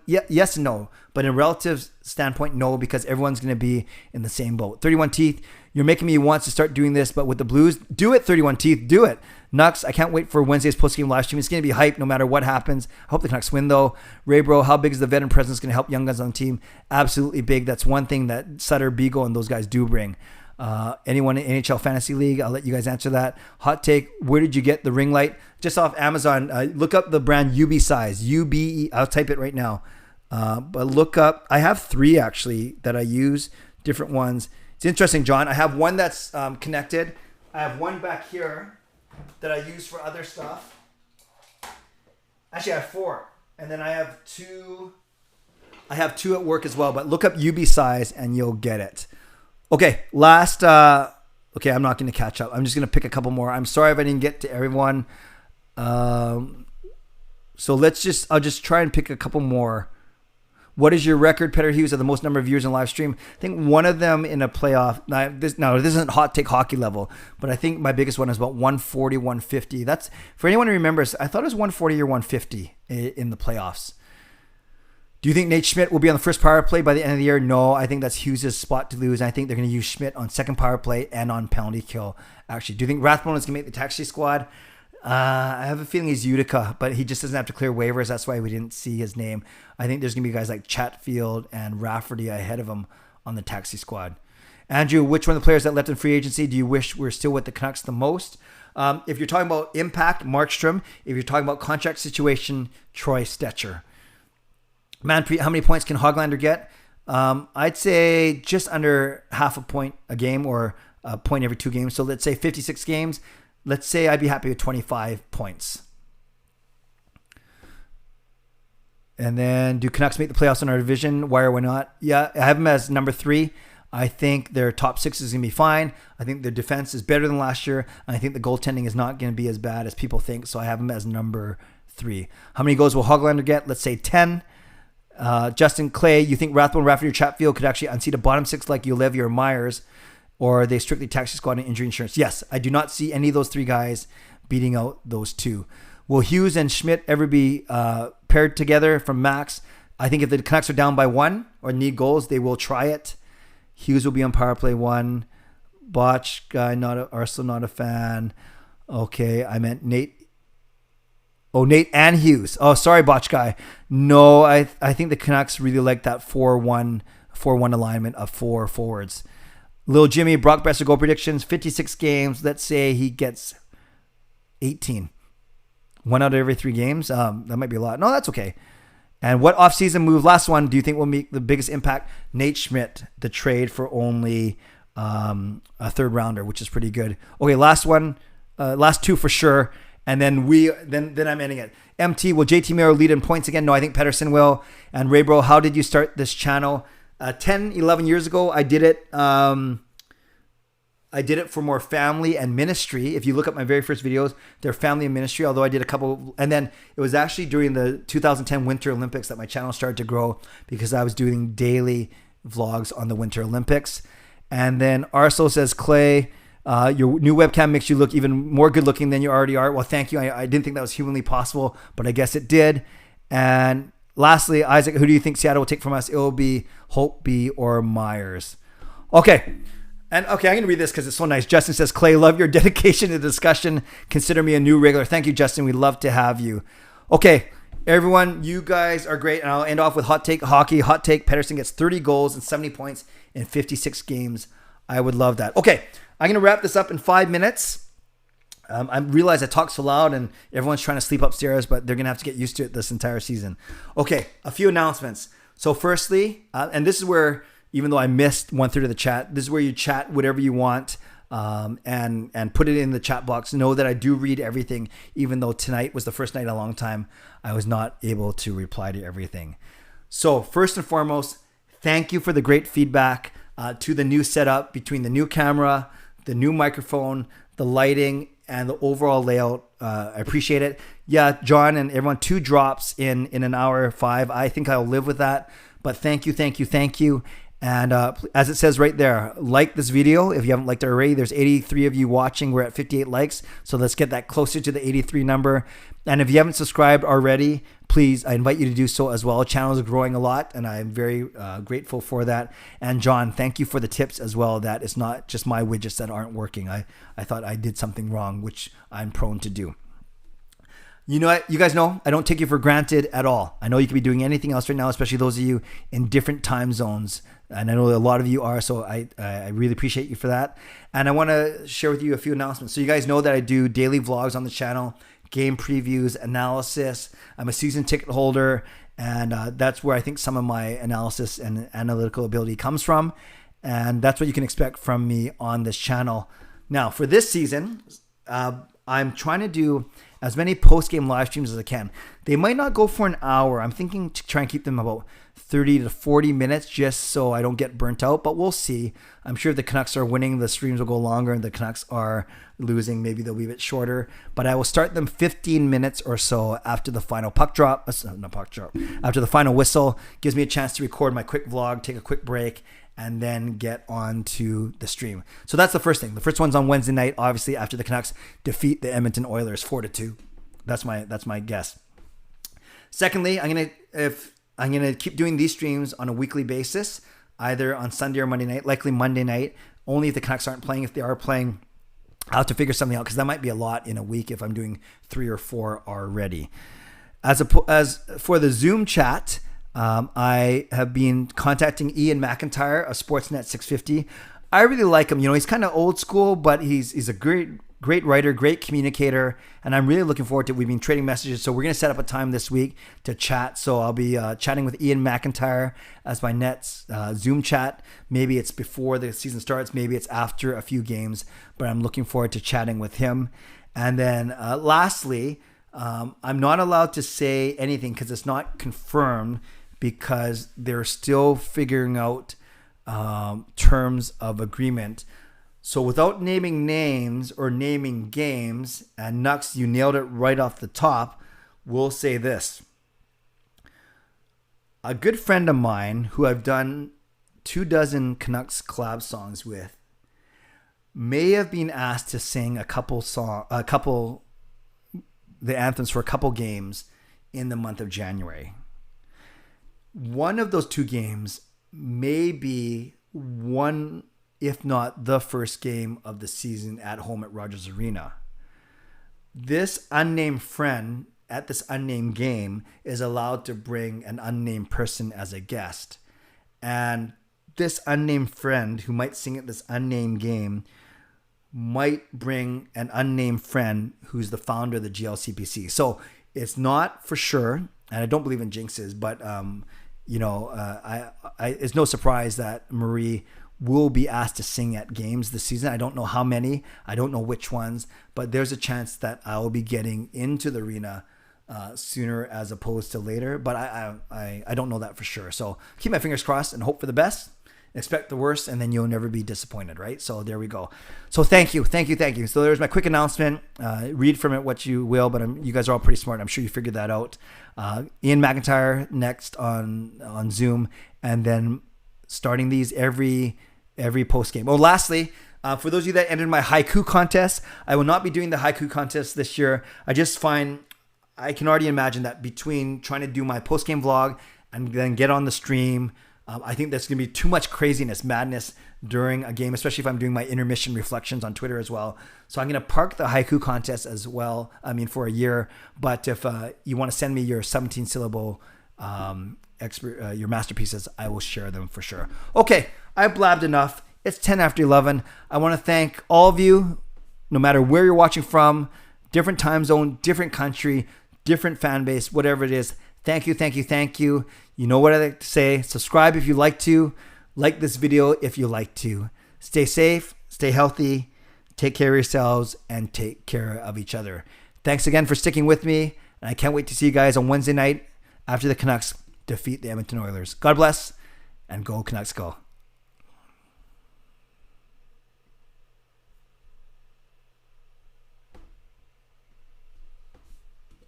yes and no. But in relative standpoint, no, because everyone's going to be in the same boat. 31 Teeth, you're making me want to start doing this, but with the Blues, do it, 31 Teeth, do it. Nux, I can't wait for Wednesday's postgame live stream. It's going to be hype no matter what happens. I hope the Canucks win, though. Ray Bro, how big is the veteran presence going to help young guns on the team? Absolutely big. That's one thing that Sutter, Beagle, and those guys do bring. Anyone in NHL Fantasy League, I'll let you guys answer that. Hot take, where did you get the ring light? Just off Amazon. Look up the brand UB Size. UBE. I'll type it right now. But look up. I have 3 actually that I use, different ones. It's interesting, John. I have one that's connected. I have one back here that I use for other stuff. Actually, I have 4. And then I have 2. I have 2 at work as well. But look up UB Size and you'll get it. Okay, last. Okay, I'm not going to catch up. I'm just going to pick a couple more. I'm sorry if I didn't get to everyone. So I'll just try and pick a couple more. What is your record, Peter Hughes, of the most number of viewers in live stream? I think one of them in a playoff. This isn't hot take hockey level, but I think my biggest one is about 140, 150. That's for anyone who remembers. I thought it was 140 or 150 in the playoffs. Do you think Nate Schmidt will be on the first power play by the end of the year? No, I think that's Hughes' spot to lose. I think they're going to use Schmidt on second power play and on penalty kill. Actually, do you think Rathbone is going to make the taxi squad? I have a feeling he's Utica, but he just doesn't have to clear waivers. That's why we didn't see his name. I think there's going to be guys like Chatfield and Rafferty ahead of him on the taxi squad. Andrew, which one of the players that left in free agency do you wish were still with the Canucks the most? If you're talking about impact, Markstrom. If you're talking about contract situation, Troy Stetcher. Manpreet, how many points can Hoglander get? I'd say just under half a point a game or a point every 2 games. So let's say 56 games. Let's say I'd be happy with 25 points. And then do Canucks make the playoffs in our division? Why or why not? Yeah, I have them as number 3. I think their top 6 is going to be fine. I think their defense is better than last year. And I think the goaltending is not going to be as bad as people think. So I have them as number 3. How many goals will Hoglander get? Let's say 10. Justin Clay, you think Rathbone, Rafferty, or Chatfield could actually unseat a bottom 6 like Ulevi or Myers? Or are they strictly taxi squad and injury insurance? Yes, I do not see any of those 3 guys beating out those 2. Will Hughes and Schmidt ever be paired together from Max? I think if the Canucks are down by 1 or need goals, they will try it. Hughes will be on power play 1. Botch guy, also not a fan. Okay, I meant Nate. Oh, Nate and Hughes. Oh, sorry, Botch guy. No, I think the Canucks really like that 4-1 alignment of 4 forwards. Lil Jimmy, Brock Besser goal predictions, 56 games. Let's say he gets 18. 1 out of every 3 games. That might be a lot. No, that's okay. And what offseason move, last one, do you think will make the biggest impact? Nate Schmidt, the trade for only a third rounder, which is pretty good. Okay, last one. Last 2 for sure. And then I'm ending it. MT, will JT Miro lead in points again? No, I think Pedersen will. And Ray Bro, how did you start this channel? 10, 11 years ago, I did it. I did it for more family and ministry. If you look at my very first videos, they're family and ministry, although I did a couple. And then it was actually during the 2010 Winter Olympics that my channel started to grow because I was doing daily vlogs on the Winter Olympics. And then Arso says, Clay, your new webcam makes you look even more good looking than you already are. Well, thank you. I didn't think that was humanly possible, but I guess it did. And lastly, Isaac, who do you think Seattle will take from us? It will be Holtby or Myers. Okay. And okay, I'm going to read this because it's so nice. Justin says, Clay, love your dedication to the discussion. Consider me a new regular. Thank you, Justin. We'd love to have you. Okay, everyone, you guys are great. And I'll end off with hot take hockey. Hot take, Pettersson gets 30 goals and 70 points in 56 games. I would love that. Okay, I'm going to wrap this up in 5 minutes. I realize I talk so loud and everyone's trying to sleep upstairs, but they're going to have to get used to it this entire season. Okay, a few announcements. So firstly, and this is where, even though I missed 1/3 of the chat, this is where you chat whatever you want and put it in the chat box. Know that I do read everything, even though tonight was the first night in a long time I was not able to reply to everything. So first and foremost, thank you for the great feedback to the new setup between the new camera, the new microphone, the lighting, and the overall layout. I appreciate it. Yeah, John and everyone, 2 drops in an hour 5. I think I'll live with that. But thank you. And as it says right there, like this video if you haven't liked it already. There's 83 of you watching. We're at 58 likes. So let's get that closer to the 83 number. And if you haven't subscribed already, please, I invite you to do so as well. Channel is growing a lot, and I'm very grateful for that. And John, thank you for the tips as well. That it's not just my widgets that aren't working. I thought I did something wrong, which I'm prone to do. You know what? You guys know I don't take you for granted at all. I know you could be doing anything else right now, especially those of you in different time zones. And I know a lot of you are, so I really appreciate you for that. And I want to share with you a few announcements. So you guys know that I do daily vlogs on the channel, game previews, analysis. I'm a season ticket holder, and that's where I think some of my analysis and analytical ability comes from. And that's what you can expect from me on this channel. Now, for this season, I'm trying to do as many post-game live streams as I can. They might not go for an hour. I'm thinking to try and keep them about 30 to 40 minutes just so I don't get burnt out, but we'll see. I'm sure if the Canucks are winning, the streams will go longer, and the Canucks are losing, maybe they'll be a bit shorter. But I will start them 15 minutes or so after the final puck drop. After the final whistle. Gives me a chance to record my quick vlog, take a quick break, and then get on to the stream. So that's the first thing. The first one's on Wednesday night, obviously, after the Canucks defeat the Edmonton Oilers 4-2. That's my guess. Secondly, I'm gonna keep doing these streams on a weekly basis, either on Sunday or Monday night, likely Monday night, only if the Canucks aren't playing. If they are playing, I'll have to figure something out, because that might be a lot in a week if I'm doing 3 or 4 already. As for the Zoom chat, I have been contacting Ian McIntyre of Sportsnet 650. I really like him. You know, he's kind of old school, but he's a great writer, great communicator, and I'm really looking forward to it. We've been trading messages, so we're going to set up a time this week to chat. So I'll be chatting with Ian McIntyre as my Nets Zoom chat. Maybe it's before the season starts, maybe it's after a few games, but I'm looking forward to chatting with him. And then lastly, I'm not allowed to say anything because it's not confirmed, because they're still figuring out terms of agreement. So without naming names or naming games, and Nux, you nailed it right off the top, we'll say this. A good friend of mine who I've done 24 Canucks collab songs with may have been asked to sing the anthems for a couple games in the month of January. One of those 2 games may be one, if not the first game of the season at home at Rogers Arena. This unnamed friend at this unnamed game is allowed to bring an unnamed person as a guest. And this unnamed friend who might sing at this unnamed game might bring an unnamed friend who's the founder of the GLCPC. So it's not for sure, and I don't believe in jinxes, but it's no surprise that Marie will be asked to sing at games this season. I don't know how many, I don't know which ones, but there's a chance that I will be getting into the arena sooner as opposed to later. But I don't know that for sure. So keep my fingers crossed and hope for the best. Expect the worst, and then you'll never be disappointed, right? So there we go. So thank you. So there's my quick announcement. Read from it what you will, but you guys are all pretty smart. I'm sure you figured that out. Ian McIntyre next on Zoom, and then starting these every post game. Oh, lastly, for those of you that entered my haiku contest, I will not be doing the haiku contest this year. I just find I can already imagine that between trying to do my post game vlog and then get on the stream, I think there's going to be too much craziness, madness during a game, especially if I'm doing my intermission reflections on Twitter as well. So I'm going to park the haiku contest as well, for a year. But if you want to send me your 17-syllable your masterpieces, I will share them for sure. Okay, I blabbed enough. It's 10 after 11. I want to thank all of you, no matter where you're watching from, different time zone, different country, different fan base, whatever it is. Thank you, thank you, thank you. You know what I like to say. Subscribe if you like to. Like this video if you like to. Stay safe, stay healthy, take care of yourselves, and take care of each other. Thanks again for sticking with me. And I can't wait to see you guys on Wednesday night after the Canucks defeat the Edmonton Oilers. God bless, and go Canucks go.